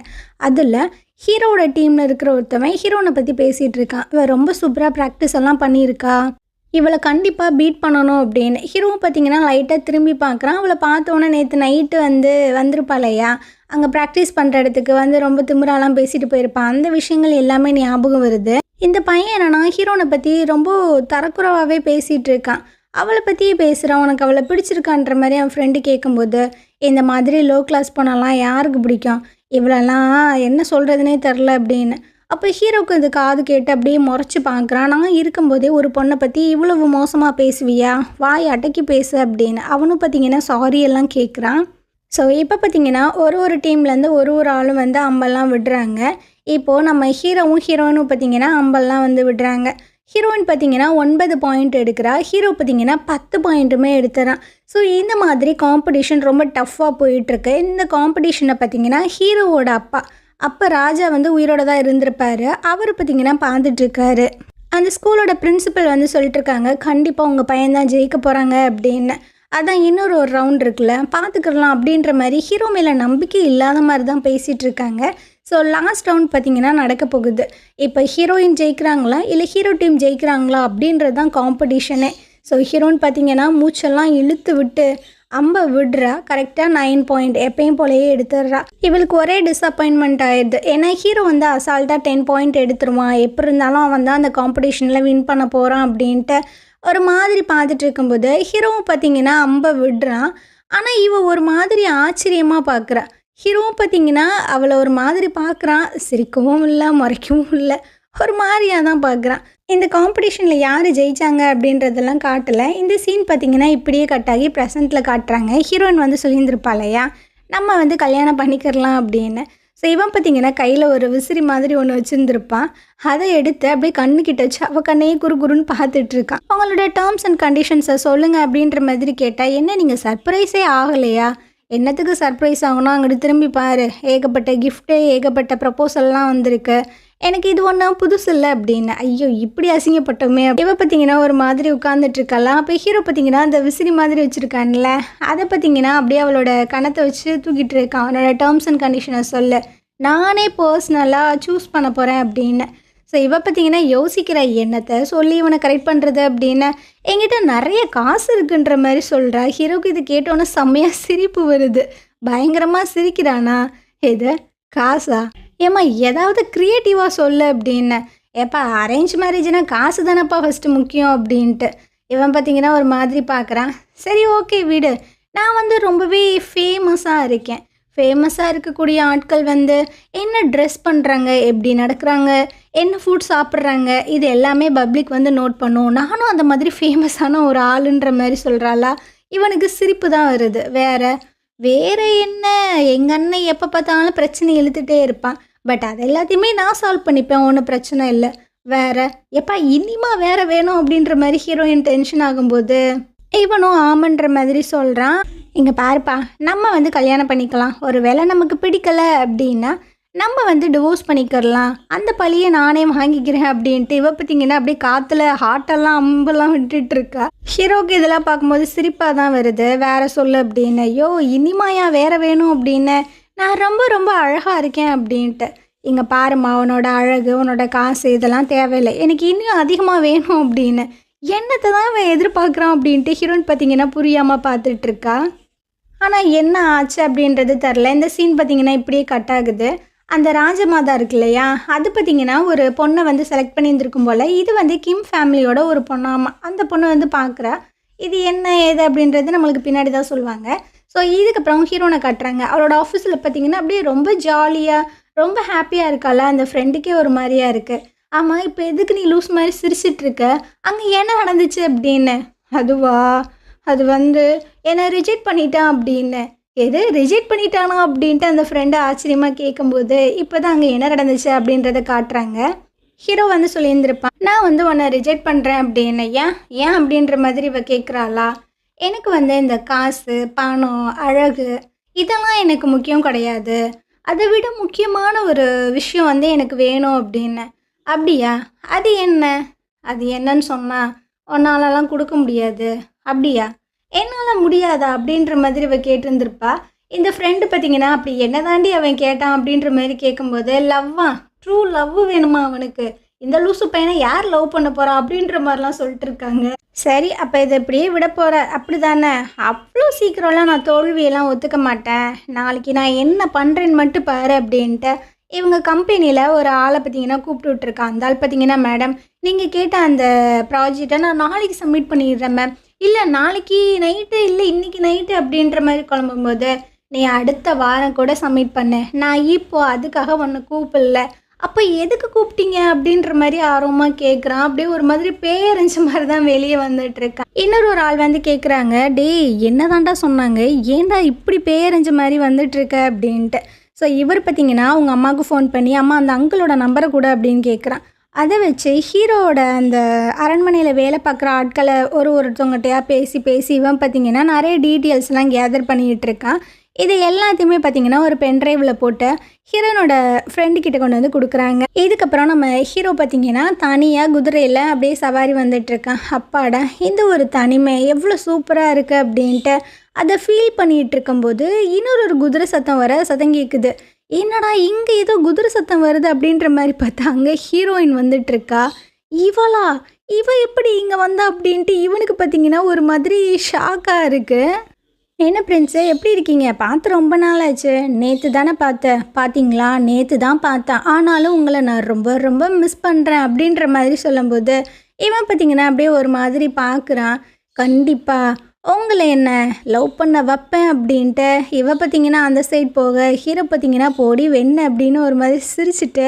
அதில் ஹீரோவோட டீமில் இருக்கிற ஒருத்தவன் ஹீரோனை பற்றி பேசிகிட்டு இருக்கான். இவன் ரொம்ப சூப்பராக ப்ராக்டிஸ் எல்லாம் பண்ணியிருக்கா, இவளை கண்டிப்பாக பீட் பண்ணணும் அப்படின்னு. ஹீரோவும் பார்த்தீங்கன்னா லைட்டாக திரும்பி பார்க்குறான். அவளை பார்த்தோன்னே நேற்று நைட்டு வந்திருப்பாளையா, அங்கே ப்ராக்டிஸ் பண்ணுற இடத்துக்கு வந்து ரொம்ப திமிராலாம் பேசிட்டு போயிருப்பான். அந்த விஷயங்கள் எல்லாமே ஞாபகம் வருது. இந்த பையன் என்னன்னா ஹீரோனை பற்றி ரொம்ப தரக்குறைவாகவே பேசிகிட்டு இருக்கான். அவளை பற்றியே பேசுகிறான். உனக்கு அவளை பிடிச்சிருக்கான்ற மாதிரி அவன் ஃப்ரெண்டு கேட்கும்போது, இந்த மாதிரி லோ கிளாஸ் போனாலாம் யாருக்கு பிடிக்கும், இவளெல்லாம் என்ன சொல்கிறதுனே தெரில அப்படின்னு. அப்போ ஹீரோவுக்கு இது காது கேட்டு அப்படியே முறைச்சி பார்க்குறான். நான் இருக்கும்போதே ஒரு பொண்ணை பற்றி இவ்வளவு மோசமாக பேசுவியா, வாய் அடக்கி பேசு அப்படின்னு. அவனும் பார்த்திங்கன்னா சாரி எல்லாம் கேட்குறான். ஸோ இப்போ பார்த்திங்கன்னா ஒரு டீம்லேருந்து ஒரு ஆளும் வந்து அம்பெல்லாம் விடுறாங்க. இப்போது நம்ம ஹீரோயினும் பார்த்திங்கன்னா அம்பெல்லாம் வந்து விடுறாங்க. ஹீரோயின் பார்த்திங்கன்னா 9 பாயிண்ட் எடுக்கிறா, ஹீரோ பார்த்திங்கன்னா 10 பாயிண்ட்டுமே எடுத்துறான். ஸோ இந்த மாதிரி காம்படிஷன் ரொம்ப டஃப்பாக போயிட்டுருக்கு. இந்த காம்படிஷனை பார்த்திங்கன்னா ஹீரோவோட அப்போ ராஜா வந்து உயிரோட தான் இருந்திருப்பார். அவர் பார்த்திங்கன்னா பார்த்துட்ருக்காரு. அந்த ஸ்கூலோட பிரின்சிபல் வந்து சொல்லிட்டுருக்காங்க, கண்டிப்பாக உங்கள் பையன்தான் ஜெயிக்க போகிறாங்க அப்படின்னு. அதான் இன்னொரு ரவுண்ட் இருக்குல்ல, பார்த்துக்கலாம் அப்படின்ற மாதிரி ஹீரோ மேலே நம்பிக்கை இல்லாத மாதிரி தான் பேசிகிட்டு இருக்காங்க. ஸோ லாஸ்ட் ரவுண்ட் பார்த்திங்கன்னா நடக்க போகுது. இப்போ ஹீரோயின் ஜெயிக்கிறாங்களா இல்லை ஹீரோ டீம் ஜெயிக்கிறாங்களா அப்படின்றது தான் காம்படிஷனே. ஸோ ஹீரோயின் பார்த்திங்கன்னா மூச்செல்லாம் இழுத்து விட்டு அம்பை விடுறா. கரெக்டாக 9 பாயிண்ட் எப்பயும் போலையே எடுத்துடுறா. இவளுக்கு ஒரே டிஸப்பாயின்மெண்ட் ஆயிடுது. ஏன்னா ஹீரோ வந்து அசால்ட்டாக 10 பாயிண்ட் எடுத்துருவான், எப்படி இருந்தாலும் அவன் தான் அந்த காம்படிஷனில் வின் பண்ண போகிறான் அப்படின்ட்டு ஒரு மாதிரி பார்த்துட்டு இருக்கும்போது ஹீரோவும் பார்த்திங்கன்னா அம்பை விடுறான். ஆனால் இவன் ஒரு மாதிரி ஆச்சரியமாக பார்க்குறா. ஹீரோவும் பார்த்திங்கன்னா அவளை ஒரு மாதிரி பார்க்குறான், சிரிக்கவும் இல்லை முறைக்கவும் இல்லை, ஒரு மாதிரியாக தான் பார்க்குறான். இந்த காம்படிஷனில் யார் ஜெயித்தாங்க அப்படின்றதெல்லாம் காட்டலை. இந்த சீன் பார்த்திங்கன்னா இப்படியே கட்டாகி ப்ரெசண்ட்டில் காட்டுறாங்க. ஹீரோயின் வந்து சொல்லியிருந்திருப்பாளையா, நம்ம வந்து கல்யாணம் பண்ணிக்கிறலாம் அப்படின்னு. ஸோ இவன் பார்த்திங்கன்னா கையில் ஒரு விசிறி மாதிரி ஒன்று வச்சுருந்துருப்பான். அதை எடுத்து அப்படியே கண்ணுக்கிட்ட வச்சு அவள் கண்ணையே குறுன்னு பார்த்துட்ருக்கான். அவங்களோட டேர்ம்ஸ் அண்ட் கண்டிஷன்ஸை சொல்லுங்கள் அப்படின்ற மாதிரி கேட்டால், என்ன நீங்கள் சர்ப்ரைஸே ஆகலையா, என்னத்துக்கு சர்ப்ரைஸ் ஆகணும், அங்கிட்டு திரும்பி பாரு, ஏகப்பட்ட கிஃப்ட்டு, ஏகப்பட்ட ப்ரப்போசல்லாம் வந்திருக்கு. எனக்கு இது ஒன்றும் புதுசு இல்லை அப்படின்னு. ஐயோ இப்படி அசிங்கப்பட்டோமே. இவ பார்த்தீங்கன்னா ஒரு மாதிரி உட்காந்துட்டு இருக்கலாம். அப்போ ஹீரோ பார்த்தீங்கன்னா அந்த விசிறி மாதிரி வச்சுருக்கான்ல, அதை பார்த்தீங்கன்னா அப்படியே அவளோட கணத்தை வச்சு தூக்கிட்டு இருக்கான். அவனோட டேர்ம்ஸ் அண்ட் கண்டிஷனை சொல்ல, நானே பர்சனலாக சூஸ் பண்ண போகிறேன் அப்படின்னு. ஸோ இவ பார்த்தீங்கன்னா யோசிக்கிற எண்ணத்தை சொல்லி இவனை கரெக்ட் பண்ணுறது அப்படின்னு. என்கிட்ட நிறைய காசு இருக்குன்ற மாதிரி சொல்கிறா. ஹீரோக்கு இது கேட்டோன்னே செம்மையாக சிரிப்பு வருது. பயங்கரமாக சிரிக்கிறானா. எது காசா? ஏம்மா ஏதாவது க்ரியேட்டிவாக சொல்லு அப்படின்னு. ஏப்பா அரேஞ்ச் மேரேஜ்னால் காசு தானேப்பா ஃபஸ்ட்டு முக்கியம் அப்படின்ட்டு. இவன் பார்த்தீங்கன்னா ஒரு மாதிரி பார்க்குறான். சரி ஓகே விடு, நான் வந்து ரொம்பவே ஃபேமஸாக இருக்கேன். ஃபேமஸாக இருக்கக்கூடிய ஆட்கள் வந்து என்ன ட்ரெஸ் பண்ணுறாங்க, எப்படி நடக்கிறாங்க, என்ன ஃபுட் சாப்பிட்றாங்க, இது எல்லாமே பப்ளிக் வந்து நோட் பண்ணும். நானும் அந்த மாதிரி ஃபேமஸான ஒரு ஆளுன்ற மாதிரி சொல்கிறாளா. இவனுக்கு சிரிப்பு தான் வருது. வேறு என்ன, எங்கள் அண்ணன் எப்போ பார்த்தாலும் பிரச்சனை இழுத்துட்டே இருப்பான். பட் அது எல்லாத்தையுமே நான் சால்வ் பண்ணிப்பேன், ஒன்றும் பிரச்சனை இல்லை. எப்பா இனிமா வேறு வேணும் அப்படின்ற மாதிரி ஹீரோயின் டென்ஷன் ஆகும்போது இவனும் ஆமன்ற மாதிரி சொல்கிறான். இங்கே பாருப்பா, நம்ம வந்து கல்யாணம் பண்ணிக்கலாம். ஒரு வேளை நமக்கு பிடிக்கலை அப்படின்னா நம்ம வந்து டிவோர்ஸ் பண்ணிக்கிறலாம். அந்த பழியை நானே வாங்கிக்கிறேன் அப்படின்ட்டு இவ பார்த்தீங்கன்னா அப்படியே காற்றுல ஹார்ட்டெல்லாம் அம்பெல்லாம் விட்டுட்டுருக்கா. ஹீரோக்கு இதெல்லாம் பார்க்கும்போது சிரிப்பாக தான் வருது. வேறு சொல்லு அப்படின்னு. ஐயோ இனிமாயா வேறு வேணும் அப்படின்னு. நான் ரொம்ப ரொம்ப அழகாக இருக்கேன் அப்படின்ட்டு. இங்கே பாருமா, உன்னோட அழகு, உன்னோட காசு இதெல்லாம் தேவையில்லை, எனக்கு இன்னும் அதிகமாக வேணும் அப்படின்னு. என்னத்தை தான் அவன் எதிர்பார்க்குறான் அப்படின்ட்டு ஹீரோயின் பார்த்தீங்கன்னா புரியாமல் பார்த்துட்ருக்கா. ஆனால் என்ன ஆச்சு அப்படின்றது தெரில. இந்த சீன் பார்த்தீங்கன்னா இப்படியே கட் ஆகுது. அந்த ராஜமாதா இருக்கு இல்லையா, அது பார்த்திங்கன்னா ஒரு பொண்ணை வந்து செலக்ட் பண்ணியிருந்துருக்கும் போல். இது வந்து கிம் ஃபேமிலியோட ஒரு பொண்ணாமா. அந்த பொண்ணை வந்து பார்க்குறா. இது என்ன ஏது அப்படின்றது நம்மளுக்கு பின்னாடி தான் சொல்லுவாங்க. ஸோ இதுக்கப்புறம் ஹீரோனை காட்டுறாங்க. அவளோட ஆஃபீஸில் பார்த்திங்கன்னா அப்படியே ரொம்ப ஜாலியாக ரொம்ப ஹாப்பியாக இருக்காளா. அந்த ஃப்ரெண்டுக்கே ஒரு மாதிரியாக இருக்குது. ஆமாம், இப்போ எதுக்கு நீ லூஸ் மாதிரி சிரிச்சிட்ருக்க, அங்கே என்ன நடந்துச்சு அப்படின்னு. அதுவா, அது வந்து என்னை ரிஜெக்ட் பண்ணிட்டான் அப்படின்னு. எது ரிஜெக்ட் பண்ணிட்டானா அப்படின்ட்டு அந்த ஃப்ரெண்டை ஆச்சரியமாக கேட்கும்போது இப்போ தான் அங்கே என்ன நடந்துச்சு அப்படின்றத காட்டுறாங்க. ஹீரோ வந்து சொல்லியிருந்திருப்பான், நான் வந்து உன்னை ரிஜெக்ட் பண்ணுறேன் அப்படின்னு. ஏன் அப்படின்ற மாதிரி இவ கேட்குறாளா. எனக்கு வந்து இந்த காசு, பணம், அழகு இதெல்லாம் எனக்கு முக்கியம் கிடையாது. அதை விட முக்கியமான ஒரு விஷயம் வந்து எனக்கு வேணும் அப்படின்னு. அப்படியா, அது என்ன? அது என்னன்னு சொன்னால் உன்னாலலாம் கொடுக்க முடியாது. அப்படியா, என்னால் முடியாதா அப்படின்ற மாதிரி இவ கேட்டிருந்திருப்பா. இந்த ஃப்ரெண்டு பார்த்தீங்கன்னா அப்படி என்ன தாண்டி அவன் கேட்டான் அப்படின்ற மாதிரி கேட்கும்போது, லவ்வா, ட்ரூ லவ் வேணுமா அவனுக்கு, இந்த லூசு பையனை யார் லவ் பண்ண போகிறா அப்படின்ற மாதிரிலாம் சொல்லிட்டு இருக்காங்க. சரி, அப்போ இதை இப்படியே விட போகிற அப்படி தானே. அவ்வளோ சீக்கிரம்லாம் நான் தோல்வியெல்லாம் ஒத்துக்க மாட்டேன். நாளைக்கு நான் என்ன பண்ணுறேன்னு மட்டும் பாரு அப்படின்ட்டு இவங்க கம்பெனியில் ஒரு ஆளை பார்த்தீங்கன்னா கூப்பிட்டு விட்ருக்கான். அந்த ஆள் பார்த்தீங்கன்னா, மேடம் நீங்கள் கேட்ட அந்த ப்ராஜெக்டை நான் நாளைக்கு சப்மிட் பண்ணிடுறேன் மேம். இல்லை நாளைக்கு நைட்டு, இல்லை இன்றைக்கி நைட்டு அப்படின்ற மாதிரி குழம்பும்போது, நீ அடுத்த வாரம் கூட சப்மிட் பண்ண, நான் இப்போது அதுக்காக ஒன்று கூப்பிடல. அப்போ எதுக்கு கூப்பிட்டீங்க அப்படின்ற மாதிரி ஆர்வமாக கேட்குறான். அப்படியே ஒரு மாதிரி பேரஞ்ச மாதிரி தான் வெளியே வந்துட்டுருக்கான். இன்னொரு ஆள் வந்து கேட்குறாங்க, டேய் என்ன தாண்டா சொன்னாங்க, ஏன்டா இப்படி பேரஞ்ச மாதிரி வந்துட்டுருக்க அப்படின்ட்டு. ஸோ இவர் பார்த்தீங்கன்னா அவங்க அம்மாவுக்கு ஃபோன் பண்ணி, அம்மா அந்த அங்கிளோட நம்பரை கூட அப்படின்னு கேட்குறான். அதை வச்சு ஹீரோவோட அந்த அரண்மனையில் வேலை பார்க்குற ஆட்களை ஒருத்தவங்ககிட்டயாக பேசி இவன் பார்த்திங்கன்னா நிறைய டீட்டெயில்ஸ்லாம் கேதர் பண்ணிகிட்டு இருக்கான். இது எல்லாத்தையுமே பார்த்திங்கன்னா ஒரு பென்ட்ரைவில் போட்டு ஹீரோனோட ஃப்ரெண்டு கிட்ட கொண்டு வந்து கொடுக்குறாங்க. இதுக்கப்புறம் நம்ம ஹீரோ பார்த்திங்கன்னா தனியாக குதிரையில் அப்படியே சவாரி வந்துட்டுருக்கான். அப்பாடா, இந்த ஒரு தனிமை எவ்வளோ சூப்பராக இருக்குது அப்படின்ட்டு அதை ஃபீல் பண்ணிகிட்டு இருக்கும்போது இன்னொரு குதிரை சத்தம் கேட்குது. என்னடா இங்கே ஏதோ குதிரை சத்தம் வருது அப்படின்ற மாதிரி பார்த்தா அங்கே ஹீரோயின் வந்துட்டுருக்கா. இவ எப்படி இங்கே வந்தா அப்படின்ட்டு இவனுக்கு பார்த்திங்கன்னா ஒரு மாதிரி ஷாக்காக இருக்குது. என்ன பிரின்ஸு, எப்படி இருக்கீங்க, பார்த்து ரொம்ப நாள் ஆச்சு. நேற்று தானே பார்த்தீங்களா? நேற்று தான் பார்த்தேன், ஆனாலும் உங்களை நான் ரொம்ப ரொம்ப மிஸ் பண்ணுறேன் அப்படின்ற மாதிரி சொல்லும்போது இவன் பார்த்திங்கன்னா அப்படியே ஒரு மாதிரி பார்க்குறான். கண்டிப்பாக உங்களை என்ன லவ் பண்ண வைப்பேன் அப்படின்ட்டு இவ பார்த்திங்கன்னா அந்த சைட் போக, ஹீரோ பார்த்திங்கன்னா போடி வெண்ண அப்படின்னு ஒரு மாதிரி சிரிச்சுட்டு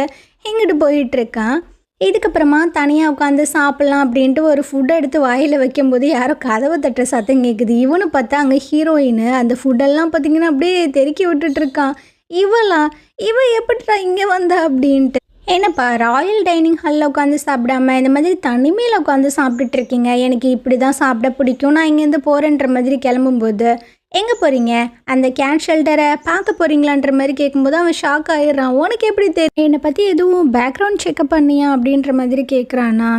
எங்கிட்டு போயிட்டுருக்கான். இதுக்கப்புறமா தனியாக உட்காந்து சாப்பிட்லாம் அப்படின்ட்டு ஒரு ஃபுட்டை எடுத்து வாயில் வைக்கும்போது யாரோ கதவை தட்டுற சத்தம் கேட்குது. இவனு பார்த்தா அங்கே ஹீரோயின் அந்த ஃபுட்டெல்லாம் பார்த்திங்கன்னா அப்படியே தெருக்கி விட்டுட்ருக்கான். இவ எப்படிடா இங்கே வந்தா அப்படின்ட்டு. என்னப்பா ராயல் டைனிங் ஹாலில் உட்காந்து சாப்பிடாம இந்த மாதிரி தனிமையில் உட்காந்து சாப்பிட்டுட்டு இருக்கீங்க. எனக்கு இப்படி தான் சாப்பிட பிடிக்கும், நான் இங்கேருந்து போகிறேன்ற மாதிரி கிளம்பும்போது எங்கே போகிறீங்க, அந்த கேட் ஷெல்டரை பார்க்க போகிறீங்களான்ற மாதிரி கேட்கும்போது அவன் ஷாக் ஆகிடுறான். உனக்கு எப்படி தெரியும், என்னை பற்றி எதுவும் பேக்ரவுண்ட் செக்அப் பண்ணியா அப்படின்ற மாதிரி கேட்குறானா.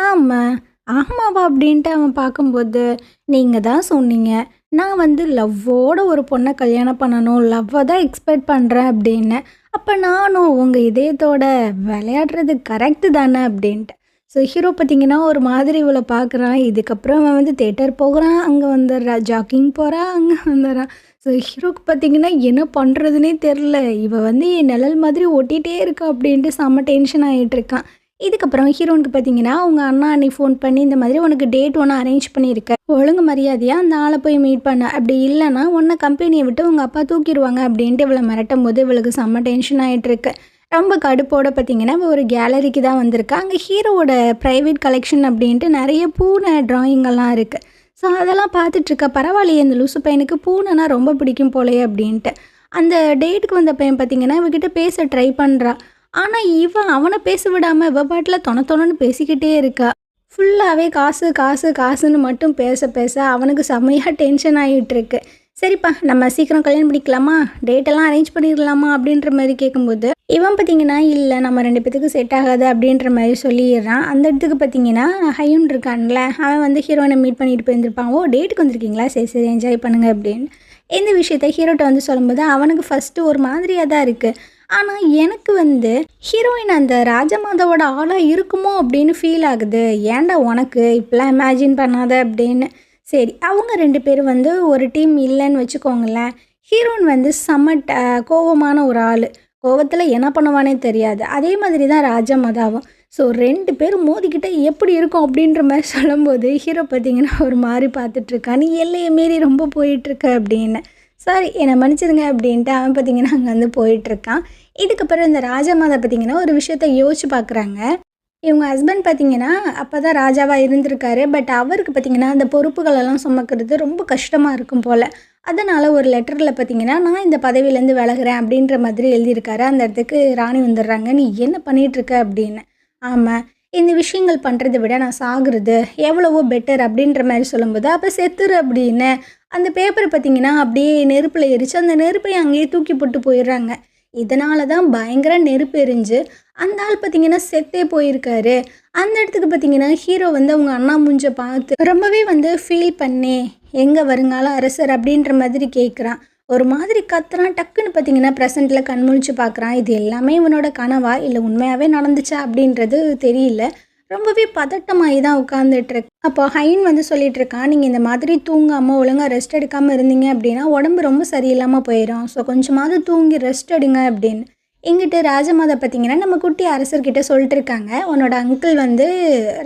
ஆமாம். ஆமாவா அப்படின்ட்டு அவன் பார்க்கும்போது, நீங்கள் தான் சொன்னீங்க நான் வந்து லவ்வோட ஒரு பொண்ணை கல்யாணம் பண்ணணும், லவ்வை தான் எக்ஸ்பெக்ட் பண்ணுறேன் அப்படின்னு. அப்போ நானும் உங்கள் இதயத்தோட விளையாடுறது கரெக்டு தானே அப்படின்ட்டு. ஸோ ஹீரோ பார்த்திங்கன்னா ஒரு மாதிரி இவளை பார்க்குறான். இதுக்கப்புறம் அவன் வந்து தேட்டர் போகிறான், அங்கே வந்துடுறான், ஜாக்கிங் போகிறான், அங்கே வந்துடுறான். ஸோ ஹீரோக்கு பார்த்திங்கன்னா என்ன பண்ணுறதுனே தெரில. இவள் வந்து என் நிழல் மாதிரி ஒட்டிகிட்டே இருக்கா அப்படின்ட்டு செம்ம டென்ஷன் ஆகிட்டுருக்கான். இதுக்கப்புறம் ஹீரோனுக்கு பார்த்தீங்கன்னா அவங்க அண்ணா அன்னைக்கு ஃபோன் பண்ணி இந்த மாதிரி உனக்கு டேட் ஒன்று அரேஞ்ச் பண்ணியிருக்க, ஒழுங்கு மரியாதையாக அந்த ஆளை போய் மீட் பண்ண, அப்படி இல்லைன்னா உன்னை கம்பெனியை விட்டு உங்கள் அப்பா தூக்கிடுவாங்க அப்படின்ட்டு இவளை மிரட்டும் போது இவளுக்கு செம்ம டென்ஷன் ஆகிட்டுருக்கு. ரொம்ப கடுப்போட பார்த்தீங்கன்னா ஒரு கேலரிக்கு தான் வந்திருக்கா. அங்கே ஹீரோவோட ப்ரைவேட் கலெக்ஷன் அப்படின்ட்டு நிறைய பூனை ட்ராயிங்கெல்லாம் இருக்குது. ஸோ அதெல்லாம் பார்த்துட்ருக்கா. பரவாயில்லையே, இந்த லூசு பையனுக்கு பூனைனா ரொம்ப பிடிக்கும் போலையே அப்படின்ட்டு. அந்த டேட்டுக்கு வந்த பையன் பார்த்தீங்கன்னா இவகிட்ட பேச ட்ரை பண்ணுறா. ஆனால் இவன் அவனை பேச விடாமல் இவ பாட்டில் தொணன்னு பேசிக்கிட்டே இருக்கா. ஃபுல்லாகவே காசு காசு காசுன்னு மட்டும் பேச பேச அவனுக்கு செம்மையாக டென்ஷன் ஆகிட்டுருக்கு. சரிப்பா, நம்ம சீக்கிரம் கல்யாணம் பண்ணிக்கலாமா, டேட்டெல்லாம் அரேஞ்ச் பண்ணிடலாமா அப்படின்ற மாதிரி கேட்கும்போது இவன் பார்த்தீங்கன்னா இல்லை நம்ம 2 பேத்துக்கு செட் ஆகாது அப்படின்ற மாதிரி சொல்லிடுறான். அந்த இடத்துக்கு பார்த்தீங்கன்னா ஹையுன் இருக்கான்ல, அவன் வந்து ஹீரோயினை மீட் பண்ணிட்டு போயிருந்துருப்பான். ஓ, டேட்டுக்கு வந்திருக்கீங்களா, சரி சரி என்ஜாய் பண்ணுங்க அப்படின்னு இந்த விஷயத்த ஹீரோட்ட வந்து சொல்லும்போது அவனுக்கு ஃபஸ்ட்டு ஒரு மாதிரியாக தான் இருக்குது. ஆனால் எனக்கு வந்து ஹீரோயின் அந்த ராஜமாதாவோட ஆளாக இருக்குமோ அப்படின்னு ஃபீல் ஆகுது. ஏன்டா உனக்கு இப்போலாம் இமேஜின் பண்ணாத அப்படின்னு. சரி, அவங்க 2 பேரும் வந்து ஒரு டீம் இல்லைன்னு வச்சுக்கோங்களேன். ஹீரோயின் வந்து செம்ம கோவமான ஒரு ஆள், கோவத்தில் என்ன பண்ணுவானே தெரியாது. அதே மாதிரி தான் ராஜமாதாவும். ஸோ 2 பேரும் மோதிக்கிட்டே எப்படி இருக்கும் அப்படின்ற மாதிரி சொல்லும்போது ஹீரோ பார்த்திங்கன்னா ஒரு மாதிரி பார்த்துட்ருக்கா. நீ எல்லையை மீறி ரொம்ப போயிட்டுருக்க அப்படின்னு. சாரி, என்னை மன்னிச்சிருங்க அப்படின்ட்டு அவன் பார்த்திங்கன்னா அங்கே வந்து போயிட்டுருக்கான். இதுக்கப்புறம் இந்த ராஜமாதா பார்த்திங்கன்னா ஒரு விஷயத்த யோசிச்சு பார்க்குறாங்க. இவங்க ஹஸ்பண்ட் பார்த்திங்கன்னா அப்போ தான் ராஜாவாக இருந்திருக்காரு. பட் அவருக்கு பார்த்திங்கன்னா அந்த பொறுப்புகளெல்லாம் சுமக்கிறது ரொம்ப கஷ்டமாக இருக்கும் போல். அதனால் ஒரு லெட்டரில் பார்த்திங்கன்னா நான் இந்த பதவியிலேருந்து விலகிறேன் அப்படின்ற மாதிரி எழுதியிருக்காரு. அந்த இடத்துக்கு ராணி வந்துடுறாங்க. நீ என்ன பண்ணிகிட்ருக்க அப்படின்னு. ஆமாம், இந்த விஷயங்கள் பண்ணுறதை விட நான் சாகுறது எவ்வளவோ பெட்டர் அப்படின்ற மாதிரி சொல்லும்போது அப்போ செத்துரு அப்படின்னு அந்த பேப்பரை பார்த்திங்கன்னா அப்படியே நெருப்பில் எரித்து அந்த நெருப்பை அங்கேயே தூக்கி போட்டு போயிடுறாங்க. இதனால தான் பயங்கர நெருப்பு எரிஞ்சு அந்த ஆள் பார்த்திங்கன்னா செத்தே போயிருக்காரு. அந்த இடத்துக்கு பார்த்திங்கன்னா ஹீரோ வந்து அவங்க அண்ணா மூஞ்ச பார்த்து ரொம்பவே வந்து ஃபீல் பண்ணி எங்கே வருங்கால அரசர் அப்படின்ற மாதிரி கேட்குறான். ஒரு மாதிரி கத்துறான். டக்குன்னு பார்த்திங்கன்னா ப்ரெசண்ட்டில் கண்முழிச்சு பார்க்குறான். இது எல்லாமே இவனோட கனவா இல்லை உண்மையாகவே நடந்துச்சா அப்படின்றது தெரியல. ரொம்பவே பதட்டமாகி தான் உட்காந்துட்ருக்கு. அப்போ ஹைன் வந்து சொல்லிகிட்ருக்கான், நீங்கள் இந்த மாதிரி தூங்காமல் ஒழுங்காக ரெஸ்ட் எடுக்காமல் இருந்தீங்க அப்படின்னா உடம்பு ரொம்ப சரியில்லாமல் போயிடும். ஸோ கொஞ்சமாவது தூங்கி ரெஸ்ட் எடுங்க அப்படின்னு. இங்கிட்டு ராஜமாதா பார்த்திங்கன்னா நம்ம குட்டி அரசர்கிட்ட சொல்லிட்டு இருக்காங்க, உன்னோட அங்கிள் வந்து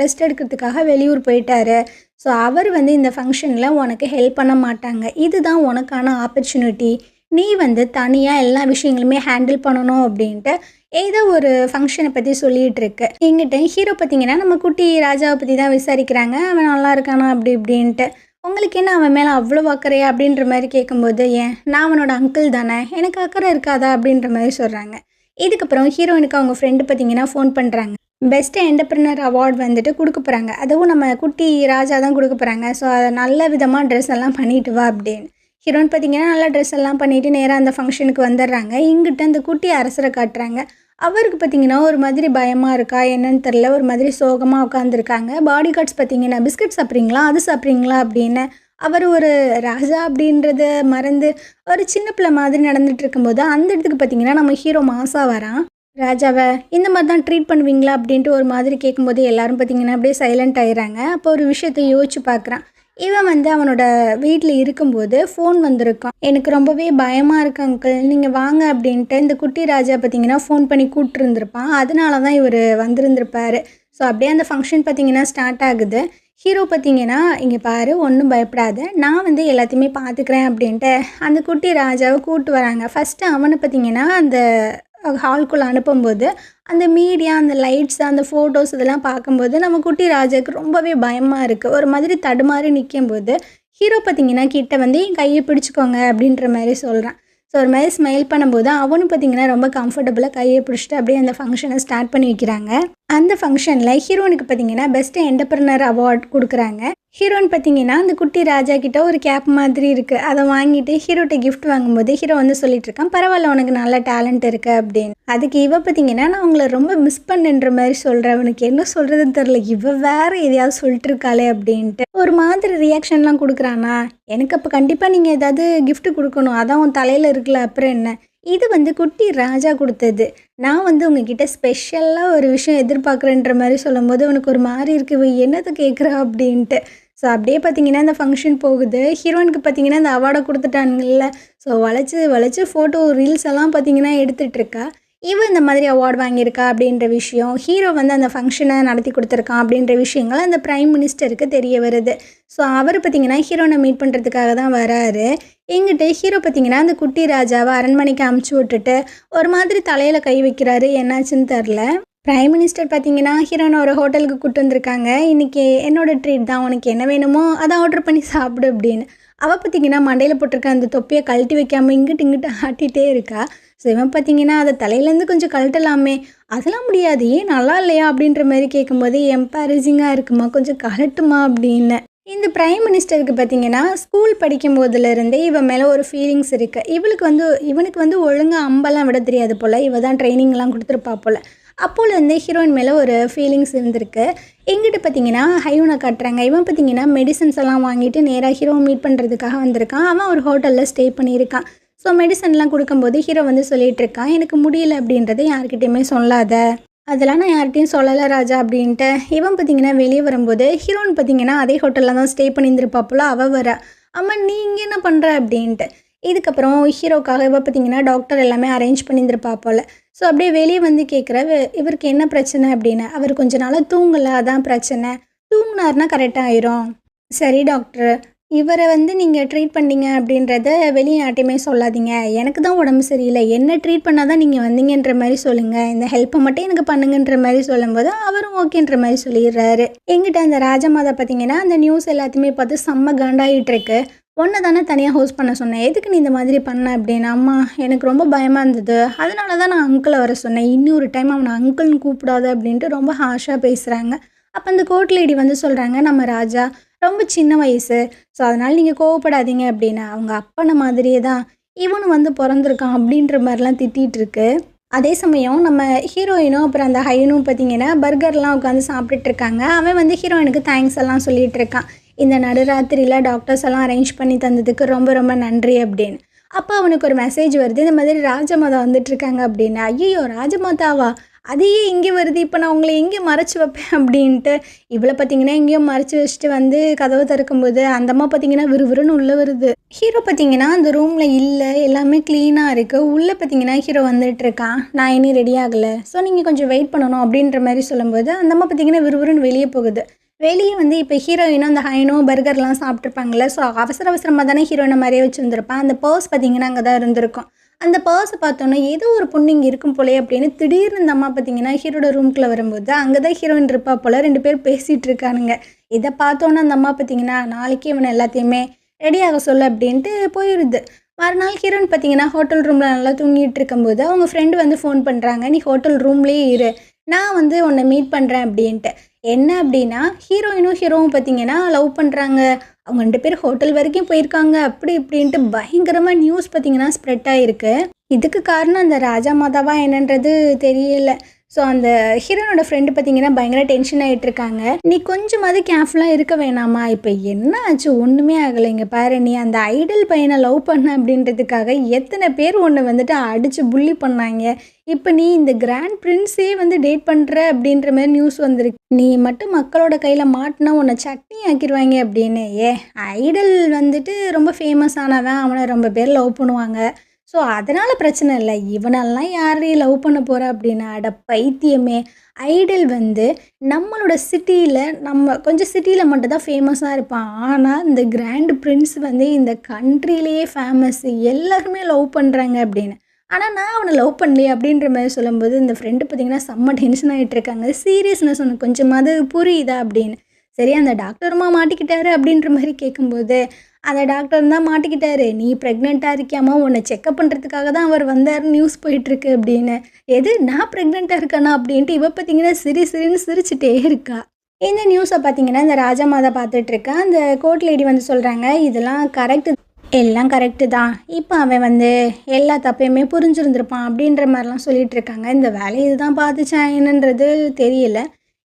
ரெஸ்ட் எடுக்கிறதுக்காக வெளியூர் போயிட்டாரு. ஸோ அவர் வந்து இந்த ஃபங்க்ஷனில் உனக்கு ஹெல்ப் பண்ண மாட்டாங்க. இதுதான் உனக்கான ஆப்பர்ச்சுனிட்டி. நீ வந்து தனியாக எல்லா விஷயங்களுமே ஹேண்டில் பண்ணணும் அப்படின்ட்டு ஏதோ ஒரு ஃபங்க்ஷனை பற்றி சொல்லிகிட்டு இருக்கு. எங்கிட்ட ஹீரோ பார்த்திங்கன்னா நம்ம குட்டி ராஜாவை பற்றி தான் விசாரிக்கிறாங்க. அவன் நல்லா இருக்கானா அப்படி இப்படின்ட்டு. உங்களுக்கு என்ன அவன் மேலே அவ்வளோ அக்கறையா அப்படின்ற மாதிரி கேட்கும்போது, ஏன் நான் அவனோட அங்கிள் தானே, எனக்கு அக்கறை இருக்காதா அப்படின்ற மாதிரி சொல்கிறாங்க. இதுக்கப்புறம் ஹீரோயினுக்கு அவங்க ஃப்ரெண்டு பார்த்திங்கன்னா ஃபோன் பண்ணுறாங்க. பெஸ்ட் என்டர்பிரினர் அவார்டு வந்துட்டு கொடுக்க போகிறாங்க. அதுவும் நம்ம குட்டி ராஜா தான் கொடுக்க போகிறாங்க. ஸோ அதை நல்ல விதமாக ட்ரெஸ் எல்லாம் பண்ணிட்டு வா அப்படின்னு. ஹீரோயின் பார்த்திங்கன்னா நல்லா ட்ரெஸ் எல்லாம் பண்ணிவிட்டு நேராக அந்த ஃபங்க்ஷனுக்கு வந்துடுறாங்க. இங்கிட்ட அந்த குட்டி அரசரை காட்டுறாங்க. அவருக்கு பார்த்திங்கன்னா ஒரு மாதிரி பயமாக இருக்கா என்னன்னு தெரில, ஒரு மாதிரி சோகமாக உட்காந்துருக்காங்க. பாடி கார்ட்ஸ் பார்த்திங்கன்னா பிஸ்கட் சாப்பிட்றீங்களா, அது சாப்பிட்றீங்களா அப்படின்னு அவர் ஒரு ராஜா அப்படின்றத மறந்து ஒரு சின்ன பிள்ளை மாதிரி நடந்துட்டு இருக்கும்போது அந்த இடத்துக்கு பார்த்திங்கன்னா நம்ம ஹீரோ மாசா வரான். ராஜாவை இந்த மாதிரி தான் ட்ரீட் பண்ணுவீங்களா அப்படின்ட்டு ஒரு மாதிரி கேட்கும்போது எல்லோரும் பார்த்திங்கன்னா அப்படியே சைலண்ட் ஆயிடுறாங்க. அப்போ ஒரு விஷயத்தை யோசிச்சு பார்க்குறான். இவன் வந்து அவனோட வீட்டில் இருக்கும்போது ஃபோன் வந்திருக்கான். எனக்கு ரொம்பவே பயமாக இருக்கு அங்கிள், நீங்கள் வாங்க அப்படின்ட்டு இந்த குட்டி ராஜா பார்த்திங்கன்னா ஃபோன் பண்ணி கூப்பிட்டுருந்துருப்பான். அதனால தான் இவர் வந்திருந்திருப்பார். ஸோ அப்படியே அந்த ஃபங்க்ஷன் பார்த்திங்கன்னா ஸ்டார்ட் ஆகுது. ஹீரோ பார்த்திங்கன்னா இங்கே பாரு, ஒன்றும் பயப்படாத, நான் வந்து எல்லாத்தையுமே பார்த்துக்கிறேன் அப்படின்ட்டு அந்த குட்டி ராஜாவை கூப்பிட்டு வராங்க. ஃபஸ்ட்டு அவனை பார்த்திங்கன்னா அந்த ஹால்குள்ளே அனுப்பும்போது அந்த மீடியா, அந்த லைட்ஸ், அந்த ஃபோட்டோஸ் இதெல்லாம் பார்க்கும்போது நம்ம குட்டி ராஜாவுக்கு ரொம்பவே பயமாக இருக்குது. ஒரு மாதிரி தடுமாறி நிற்கும்போது ஹீரோ பார்த்திங்கன்னா கிட்ட வந்து என் கையை பிடிச்சிக்கோங்க அப்படின்ற மாதிரி சொல்கிறான். ஸோ ஒரு மாதிரி ஸ்மைல் பண்ணும்போது அவனும் பார்த்தீங்கன்னா ரொம்ப கம்ஃபர்டபுளாக கையை பிடிச்சிட்டு அப்படியே அந்த ஃபங்க்ஷனை ஸ்டார்ட் பண்ணி வைக்கிறாங்க. அந்த ஃபங்க்ஷனில் ஹீரோனுக்கு பார்த்தீங்கன்னா பெஸ்ட் என்டர்பிரனர் அவார்ட் கொடுக்குறாங்க. ஹீரோயின் பார்த்தீங்கன்னா அந்த குட்டி ராஜா கிட்ட ஒரு கேப் மாதிரி இருக்குது, அதை வாங்கிட்டு ஹீரோட்ட கிஃப்ட் வாங்கும்போது ஹீரோ வந்து சொல்லிட்டு இருக்கான், பரவாயில்ல உனக்கு நல்ல டேலண்ட் இருக்கு அப்படின்னு. அதுக்கு இவ பார்த்தீங்கன்னா நான் உங்களை ரொம்ப மிஸ் பண்ணுன்ற மாதிரி சொல்கிறேன், அவனுக்கு என்ன சொல்கிறதுன்னு தெரில, இவ வேற எதையாவது சொல்லிட்டு இருக்காளே அப்படின்ட்டு ஒரு மாதிரி ரியாக்ஷன்லாம் கொடுக்குறானா. எனக்கு அப்போ கண்டிப்பாக நீங்கள் ஏதாவது கிஃப்ட் கொடுக்கணும், அதான் உன் தலையில் இருக்குல்ல, அப்புறம் என்ன. இது வந்து குட்டி ராஜா கொடுத்தது. நான் வந்து உங்ககிட்ட ஸ்பெஷலாக ஒரு விஷயம் எதிர்பார்க்குறேன்ற மாதிரி சொல்லும்போது உனக்கு ஒரு மாதிரி இருக்குது, என்னது கேட்குறா அப்படின்ட்டு. ஸோ அப்படியே பார்த்தீங்கன்னா இந்த ஃபங்க்ஷன் போகுது. ஹீரோயினுக்கு பார்த்தீங்கன்னா இந்த அவார்டை கொடுத்துட்டானுங்கல்ல, ஸோ வளைச்சி வளைச்சி ஃபோட்டோ ரீல்ஸ் எல்லாம் பார்த்தீங்கன்னா எடுத்துகிட்ருக்கா. இவன் இந்த மாதிரி அவார்டு வாங்கியிருக்கா அப்படின்ற விஷயம், ஹீரோ வந்து அந்த ஃபங்க்ஷனை நடத்தி கொடுத்துருக்கான் அப்படின்ற விஷயங்கள் அந்த பிரைம் மினிஸ்டருக்கு தெரிய வருது. ஸோ அவர் பார்த்திங்கன்னா ஹீரோனை மீட் பண்ணுறதுக்காக தான் வராரு. எங்கிட்ட ஹீரோ பார்த்திங்கன்னா அந்த குட்டி ராஜாவை அரண்மனைக்கு அமுச்சு விட்டுட்டு ஒரு மாதிரி தலையில் கை வைக்கிறாரு, என்னாச்சுன்னு தெரில. பிரைம் மினிஸ்டர் பார்த்தீங்கன்னா ஹீரோனை ஒரு ஹோட்டலுக்கு கூப்பிட்டு வந்திருக்காங்க, இன்றைக்கி என்னோடய ட்ரீட் தான், உனக்கு என்ன வேணுமோ அதை ஆர்டர் பண்ணி சாப்பிடு அப்படின்னு. அவள் பார்த்திங்கன்னா மண்டையில் போட்டிருக்க அந்த தொப்பியை கழட்டி வைக்காமல் இங்கிட்டு ஆட்டிகிட்டே இருக்கா. ஸோ இவன் பார்த்தீங்கன்னா அதை தலையிலேருந்து கொஞ்சம் கழட்டலாமே, அதெல்லாம் முடியாது, ஏன் நல்லா இல்லையா அப்படின்ற மாதிரி கேட்கும்போது எம்பாரசிங்காக இருக்குமா, கொஞ்சம் கழட்டுமா அப்படின்னு. இந்த பிரைம் மினிஸ்டருக்கு பார்த்தீங்கன்னா ஸ்கூல் படிக்கும் போதுலேருந்தே இவன் மேலே ஒரு ஃபீலிங்ஸ் இருக்குது. இவனுக்கு வந்து ஒழுங்காக அம்பெல்லாம் விட தெரியாது போல், இவ தான் ட்ரைனிங்லாம் கொடுத்துருப்பா போல். அப்போலேருந்தே ஹீரோயின் மேலே ஒரு ஃபீலிங்ஸ் இருந்திருக்கு. எங்கிட்ட பார்த்தீங்கன்னா ஹையூனை காட்டுறாங்க. இவன் பார்த்தீங்கன்னா மெடிசன்ஸ் எல்லாம் வாங்கிட்டு நேராக ஹீரோ மீட் பண்ணுறதுக்காக வந்திருக்கான். அவன் ஒரு ஹோட்டலில் ஸ்டே பண்ணியிருக்கான். ஸோ மெடிசன்லாம் கொடுக்கும்போது ஹீரோ வந்து சொல்லிகிட்டு இருக்கான், எனக்கு முடியல அப்படின்றத யார்கிட்டையுமே சொல்லாத, அதெல்லாம் நான் யார்கிட்டையும் சொல்லலை ராஜா அப்படின்ட்டு. இவன் பார்த்தீங்கன்னா வெளியே வரும்போது ஹீரோயின் பார்த்தீங்கன்னா அதே ஹோட்டலில் தான் ஸ்டே பண்ணியிருந்திருப்பாப்புல. அவள் வர, அம்மா நீ இங்கே என்ன பண்ணுற அப்படின்ட்டு. இதுக்கப்புறம் ஹீரோக்காக இவ பார்த்தீங்கன்னா டாக்டர் எல்லாமே அரேஞ்ச் பண்ணியிருந்திருப்பா போல். ஸோ அப்படியே வெளியே வந்து கேட்குற, இவருக்கு என்ன பிரச்சனை அப்படின்னு. அவர் கொஞ்ச நாளாக தூங்கலை, அதான் பிரச்சனை, தூங்கினார்னா கரெக்டாக ஆயிரும். சரி டாக்டர், இவரை வந்து நீங்கள் ட்ரீட் பண்ணிங்க அப்படின்றத வெளியே யார்ட்டையுமே சொல்லாதீங்க, எனக்கு தான் உடம்பு சரியில்லை, என்ன ட்ரீட் பண்ணால் தான் நீங்கள் வந்தீங்கன்ற மாதிரி சொல்லுங்கள், இந்த ஹெல்ப்பை மட்டும் எனக்கு பண்ணுங்கன்ற மாதிரி சொல்லும்போது அவரும் ஓகேன்ற மாதிரி சொல்லிடுறாரு. எங்கிட்ட அந்த ராஜமாதா பார்த்தீங்கன்னா அந்த நியூஸ் எல்லாத்தையுமே பார்த்து செம்ம காண்டாகிட்டுருக்கு. ஒன்று தானே தனியாக ஹோஸ்ட் பண்ண சொன்னேன், எதுக்கு நீ இந்த மாதிரி பண்ண அப்படின்னு. அம்மா எனக்கு ரொம்ப பயமாக இருந்தது, அதனால தான் நான் அங்கிளை வர சொன்னேன், இன்னொரு டைம் அவனை அங்கிள்னு கூப்பிடாது அப்படின்ட்டு ரொம்ப ஹார்ஷாக பேசுகிறாங்க. அப்போ அந்த கோர்ட் லேடி வந்து சொல்கிறாங்க, நம்ம ராஜா ரொம்ப சின்ன வயசு, ஸோ அதனால் நீங்கள் கோவப்படாதீங்க அப்படின்னு. அவங்க அப்பனை மாதிரியே தான் இவனும் வந்து பிறந்திருக்கான் அப்படின்ற மாதிரிலாம் திட்டிகிட்டு இருக்கு. அதே சமயம் நம்ம ஹீரோயினும் அப்புறம் அந்த ஹைனும் பார்த்திங்கன்னா பர்கர்லாம் உட்காந்து சாப்பிட்டுட்டு இருக்காங்க. அவன் வந்து ஹீரோயினுக்கு தேங்க்ஸ் எல்லாம் சொல்லிகிட்டு இருக்கான், இந்த நடுராத்திரியில் டாக்டர்ஸ் எல்லாம் அரேஞ்ச் பண்ணி தந்ததுக்கு ரொம்ப ரொம்ப நன்றி அப்படின்னு. அப்போ அவனுக்கு ஒரு மெசேஜ் வருது, இந்த மாதிரி ராஜமாதா வந்துட்டுருக்காங்க அப்படின்னு. ஐயோ ராஜமாதாவா, அதையே இங்கே வருது, இப்போ நான் உங்களை எங்கே மறைச்சி வைப்பேன் அப்படின்ட்டு. இவ்வளோ பார்த்தீங்கன்னா எங்கேயோ மறைச்சி வச்சுட்டு வந்து கதவை திறக்கும்போது அந்த அம்மா பார்த்தீங்கன்னா விறுவிறுன்னு உள்ளே வருது. ஹீரோ பார்த்தீங்கன்னா அந்த ரூமில் இல்லை, எல்லாமே க்ளீனாக இருக்குது. உள்ளே பார்த்தீங்கன்னா ஹீரோ வந்துட்டுருக்கான், நான் இனி ரெடி ஆகலை, ஸோ நீங்கள் கொஞ்சம் வெயிட் பண்ணணும் அப்படின்ற மாதிரி சொல்லும்போது அந்த அம்மா பார்த்தீங்கன்னா விறுவிறுன்னு வெளியே போகுது. வெளியே வந்து இப்போ ஹீரோயினும் அந்த ஹைனும் பர்கர்லாம் சாப்பிட்ருப்பாங்கள்ல, ஸோ அவசரமாக தானே ஹீரோயினை மாதிரியே வச்சுருந்துருப்பான். அந்த பர்ஸ் பார்த்தீங்கன்னா அங்கே தான் இருந்திருக்கும். அந்த பர்ஸை பார்த்தோன்னா ஏதோ ஒரு பொண்ணு இங்கே இருக்கும் போலே அப்படின்னு திடீர்னு இந்த அம்மா பார்த்தீங்கன்னா ஹீரோட ரூம்குள்ளே வரும்போது அங்கே தான் ஹீரோயின் இருப்பா போல். 2 பேர் பேசிகிட்டு இருக்கானுங்க. இதை பார்த்தோன்னா அந்த அம்மா பார்த்தீங்கன்னா நாளைக்கே இவனை எல்லாத்தையுமே ரெடியாக சொல்ல அப்படின்ட்டு போயிடுது. மறுநாள் ஹீரோயின் பார்த்தீங்கன்னா ஹோட்டல் ரூமில் நல்லா தூங்கிட்டு இருக்கும்போது அவங்க ஃப்ரெண்டு வந்து ஃபோன் பண்ணுறாங்க, நீ ஹோட்டல் ரூம்லேயே இரு, நான் வந்து உன்னை மீட் பண்ணுறேன் அப்படின்ட்டு. என்ன அப்படின்னா ஹீரோயினும் ஹீரோவும் பார்த்தீங்கன்னா லவ் பண்ணுறாங்க, அவங்க 2 பேர் ஹோட்டல் வரைக்கும் போயிருக்காங்க அப்படி இப்படின்ட்டு பயங்கரமாக நியூஸ் பார்த்தீங்கன்னா ஸ்ப்ரெட் ஆகிருக்கு. இதுக்கு காரணம் அந்த ராஜா மாதாவா என்னன்றது தெரியல. ஸோ அந்த ஹீரோனோட ஃப்ரெண்டு பார்த்தீங்கன்னா பயங்கர டென்ஷன் ஆகிட்டு இருக்காங்க. நீ கொஞ்சமாவது கேர்ஃபுல்லாக இருக்க வேணாமா, இப்போ என்ன ஆச்சு, ஒன்றுமே ஆகலைங்க பாரு, நீ அந்த ஐடல் பையனை லவ் பண்ண அப்படின்றதுக்காக எத்தனை பேர் ஒன்று வந்துட்டு அடித்து புள்ளி பண்ணாங்க, இப்போ நீ இந்த கிராண்ட் பிரின்ஸே வந்து டேட் பண்ணுற அப்படின்ற மாதிரி நியூஸ் வந்திருக்கு, நீ மட்டும் மக்களோட கையில் மாட்டினா உன்னை சட்னி ஆக்கிடுவாங்க அப்படின்னு. ஐடல் வந்துட்டு ரொம்ப ஃபேமஸ் ஆனவன், அவனை ரொம்ப பேர் லவ் பண்ணுவாங்க, ஸோ அதனால் பிரச்சனை இல்லை, இவனெல்லாம் யாரையும் லவ் பண்ண போகிறா அப்படின்னா. அட பைத்தியமே, ஐடல் வந்து நம்மளோட சிட்டியில் கொஞ்சம் சிட்டியில் மட்டும்தான் ஃபேமஸாக இருப்பான், ஆனால் இந்த கிராண்ட் பிரின்ஸ் வந்து இந்த கண்ட்ரிலேயே ஃபேமஸ், எல்லாருமே லவ் பண்ணுறாங்க அப்படின்னு. ஆனால் நான் அவனை லவ் பண்ணலையே அப்படின்ற மாதிரி சொல்லும்போது இந்த ஃப்ரெண்டு பார்த்திங்கன்னா செம்ம டென்ஷன் ஆகிட்டு இருக்காங்க. சீரியஸ்னஸ் உனக்கு கொஞ்சமாவது புரியுதா அப்படின்னு. சரி அந்த டாக்டருமா மாட்டிக்கிட்டாரு அப்படின்ற மாதிரி கேட்கும்போது, அந்த டாக்டர் தான் மாட்டிக்கிட்டாரு. நீ ப்ரெக்னென்ட்டாக இருக்கியாம்மா, உன்னை செக்கப் பண்ணுறதுக்காக தான் அவர் வந்தார், நியூஸ் போயிட்டுருக்கு அப்படின்னு. எது நான் ப்ரெக்னென்ட்டாக இருக்கேனா அப்படின்ட்டு இவ பார்த்தீங்கன்னா சிரின்னு சிரிச்சுட்டே இருக்கா. இந்த நியூஸை பார்த்தீங்கன்னா இந்த ராஜமாதா பார்த்துட்ருக்கா. அந்த கோர்ட் லேடி வந்து சொல்கிறாங்க, இதெல்லாம் கரெக்டு, எல்லாம் கரெக்டு தான். இப்போ அவன் வந்து எல்லா தப்பையுமே புரிஞ்சிருந்திருப்பான் அப்படின்ற மாதிரிலாம் சொல்லிட்டு இருக்காங்க. இந்த வேலையை இதுதான் பார்த்துச்சா என்னன்றது தெரியல.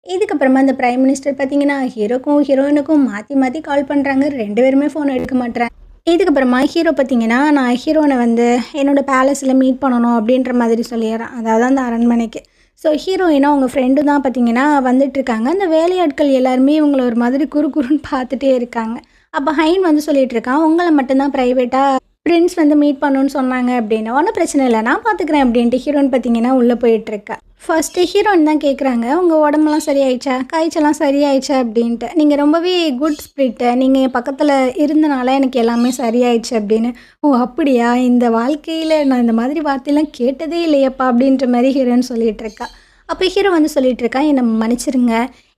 இதுக்கப்புறமா இந்த பிரைம் மினிஸ்டர் பார்த்தீங்கன்னா ஹீரோக்கும் ஹீரோயினுக்கும் மாற்றி மாற்றி கால் பண்ணுறாங்க. 2 பேருமே ஃபோன் எடுக்க மாட்றாங்க. இதுக்கப்புறமா ஹீரோ பார்த்தீங்கன்னா நான் ஹீரோனை வந்து என்னோடய பேலஸில் மீட் பண்ணணும் அப்படின்ற மாதிரி சொல்லிடுறான், அதாவது அந்த அரண்மனைக்கு. ஸோ ஹீரோயினா அவங்க ஃப்ரெண்டு தான் பார்த்தீங்கன்னா வந்துட்டுருக்காங்க. அந்த வேலையாட்கள் எல்லாருமே இவங்களை ஒரு மாதிரி குறுன்னு பார்த்துட்டே இருக்காங்க. அப்போ ஹைன் வந்து சொல்லிட்டு இருக்கான், உங்களை மட்டும்தான் ப்ரைவேட்டாக பிரின்ஸ் வந்து மீட் பண்ணணுன்னு சொன்னாங்க அப்படின்னு. ஒன்றும் பிரச்சனை இல்லை, நான் பார்த்துக்கிறேன் அப்படின்ட்டு ஹீரோயின் பார்த்தீங்கன்னா உள்ளே போயிட்டுருக்கா. ஃபஸ்ட்டு ஹீரோயின் தான் கேட்குறாங்க, உங்கள் உடம்பெல்லாம் சரியாயிடுச்சா, காய்ச்சலாம் சரியாயிடுச்சா அப்படின்ட்டு. நீங்கள் ரொம்பவே குட் ஸ்பிரிட்டு, நீங்கள் என் பக்கத்தில் இருந்தனால எனக்கு எல்லாமே சரியாயிடுச்சு அப்படின்னு. ஓ அப்படியா, இந்த வாழ்க்கையில் நான் இந்த மாதிரி வார்த்தையெல்லாம் கேட்டதே இல்லையப்பா அப்படின்ற மாதிரி ஹீரோயின் சொல்லிகிட்டு இருக்கா. அப்போ ஹீரோ வந்து சொல்லிகிட்டு இருக்கா, என்னை மன்னிச்சிருங்க,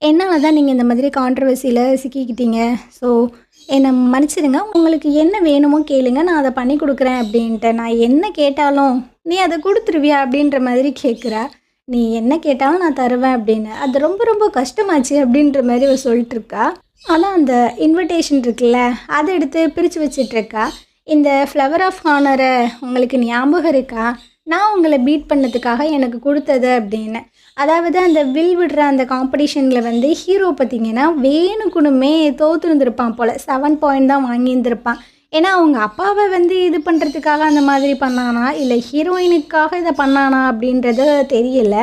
என்னால் தான் நீங்கள் இந்த மாதிரி கான்ட்ரவர்சியில் சிக்கிக்கிட்டீங்க. ஸோ என்னை மன்னிச்சிடுங்க, உங்களுக்கு என்ன வேணுமோ கேளுங்க, நான் அதை பண்ணி கொடுக்குறேன் அப்படின்ட்டு. நான் என்ன கேட்டாலும் நீ அதை கொடுத்துருவியா அப்படின்ற மாதிரி கேட்குறா. நீ என்ன கேட்டாலும் நான் தருவேன் அப்படின்னு. அது ரொம்ப ரொம்ப கஷ்டமாச்சு அப்படின்ற மாதிரி அவள் சொல்லிட்டுருக்கா. ஆனால் அந்த இன்விடேஷன் இருக்குல்ல, அதை எடுத்து பிரித்து வச்சிட்ருக்கா. இந்த ஃப்ளவர் ஆஃப் ஹானரை உங்களுக்கு ஞாபகம் இருக்கா, நான் உங்களை பீட் பண்ணதுக்காக எனக்கு கொடுத்தது அப்படின்னு. அதாவது அந்த வில் விடுற அந்த காம்படிஷனில் வந்து ஹீரோ பார்த்திங்கன்னா வேணுக்குனுமே தோற்றுருந்துருப்பான் போல். 7 பாயிண்ட் தான் வாங்கியிருந்திருப்பான். ஏன்னா அவங்க அப்பாவை வந்து இது பண்ணுறதுக்காக அந்த மாதிரி பண்ணானா, இல்லை ஹீரோயினுக்காக இதை பண்ணானா அப்படின்றது தெரியல.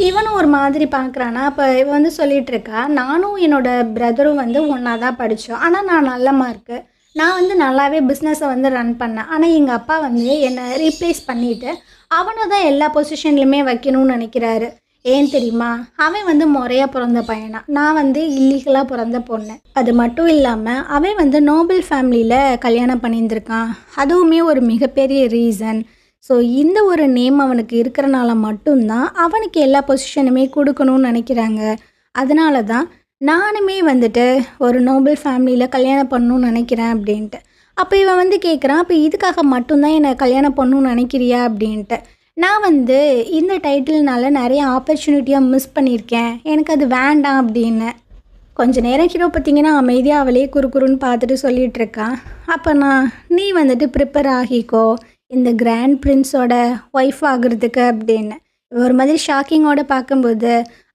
இவனும் ஒரு மாதிரி பார்க்குறானா. அப்போ இவன் வந்து சொல்லிகிட்ருக்கா, நானும் என்னோடய பிரதரும் வந்து ஒன்றா தான் படித்தோம், ஆனால் நான் நல்ல மார்க்கு, நான் வந்து நல்லாவே பிஸ்னஸை வந்து ரன் பண்ணேன். ஆனால் எங்கள் அப்பா வந்து என்னை ரீப்ளேஸ் பண்ணிவிட்டு அவனை தான் எல்லா பொசிஷன்லையுமே வைக்கணும்னு நினைக்கிறாரு. ஏன் தெரியுமா, அவன் வந்து முறையாக பிறந்த பையனா, நான் வந்து இல்லீகலாக பிறந்த பொண்ணு. அது மட்டும் இல்லாமல் அவன் வந்து நோபல் ஃபேமிலியில் கல்யாணம் பண்ணியிருந்திருக்கான், அதுவுமே ஒரு மிகப்பெரிய ரீசன். ஸோ இந்த ஒரு நேம் அவனுக்கு இருக்கிறனால மட்டும்தான் அவனுக்கு எல்லா பொசிஷனுமே கொடுக்கணும்னு நினைக்கிறாங்க. அதனால தான் நானுமே வந்துட்டு ஒரு நோபல் ஃபேமிலியில் கல்யாணம் பண்ணணும்னு நினைக்கிறேன் அப்படின்ட்டு. அப்போ இவன் வந்து கேட்குறான், அப்போ இதுக்காக மட்டும்தான் என்னை கல்யாணம் பண்ணணும்னு நினைக்கிறியா அப்படின்ட்டு. நான் வந்து இந்த டைட்டில்னால நிறைய ஆப்பர்ச்சுனிட்டியாக மிஸ் பண்ணியிருக்கேன், எனக்கு அது வேண்டாம் அப்படின்னு. கொஞ்சம் நேரம் ஹீரோ பார்த்திங்கன்னா அமைதியாக அவளே குறுன்னு பார்த்துட்டு சொல்லிகிட்ருக்கான். அப்போ நீ வந்துட்டு ப்ரிப்பேர் ஆகிக்கோ இந்த கிராண்ட் பிரின்ஸோட ஒய்ஃப் ஆகுறதுக்கு அப்படின்னு. ஒரு மாதிரி ஷாக்கிங்கோடு பார்க்கும்போது,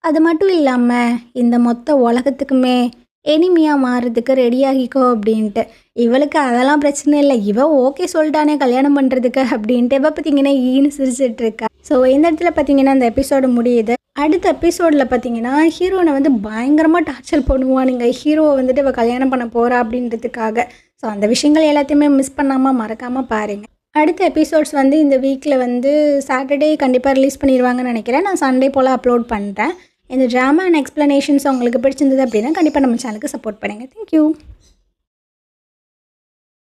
அது மட்டும் இல்லாமல் இந்த மொத்த உலகத்துக்குமே எனிமியாக மாறுறதுக்கு ரெடியாகிக்கோ அப்படின்ட்டு. இவளுக்கு அதெல்லாம் பிரச்சனை இல்லை, இவள் ஓகே சொல்லிட்டானே கல்யாணம் பண்ணுறதுக்கு அப்படின்ட்டு இவள் பார்த்திங்கன்னா ஈன்னு சிரிச்சிட்ருக்கா. ஸோ இந்த இடத்துல பார்த்திங்கன்னா இந்த எபிசோடு முடியுது. அடுத்த எபிசோடில் பார்த்திங்கன்னா ஹீரோனை வந்து பயங்கரமாக டார்ச்சர் பண்ணுவான். நீங்கள் ஹீரோவை வந்துட்டு இவள் கல்யாணம் பண்ண போகிறா அப்படின்றதுக்காக. ஸோ அந்த விஷயங்கள் எல்லாத்தையுமே மிஸ் பண்ணாமல் மறக்காமல் பாருங்கள். அடுத்த எபிசோட்ஸ் வந்து இந்த வீக்கில் வந்து சாட்டர்டே கண்டிப்பாக ரிலீஸ் பண்ணிடுவாங்கன்னு நினைக்கிறேன். நான் சண்டே போல் அப்லோட் பண்ணுறேன். இந்த ட்ராமா அண்ட் எக்ஸ்ப்ளனேஷன்ஸ் உங்களுக்கு பிடிச்சிருந்தது அப்படின்னா கண்டிப்பாக நம்ம சேனலுக்கு சப்போர்ட் பண்ணுங்கள். தேங்க்யூ.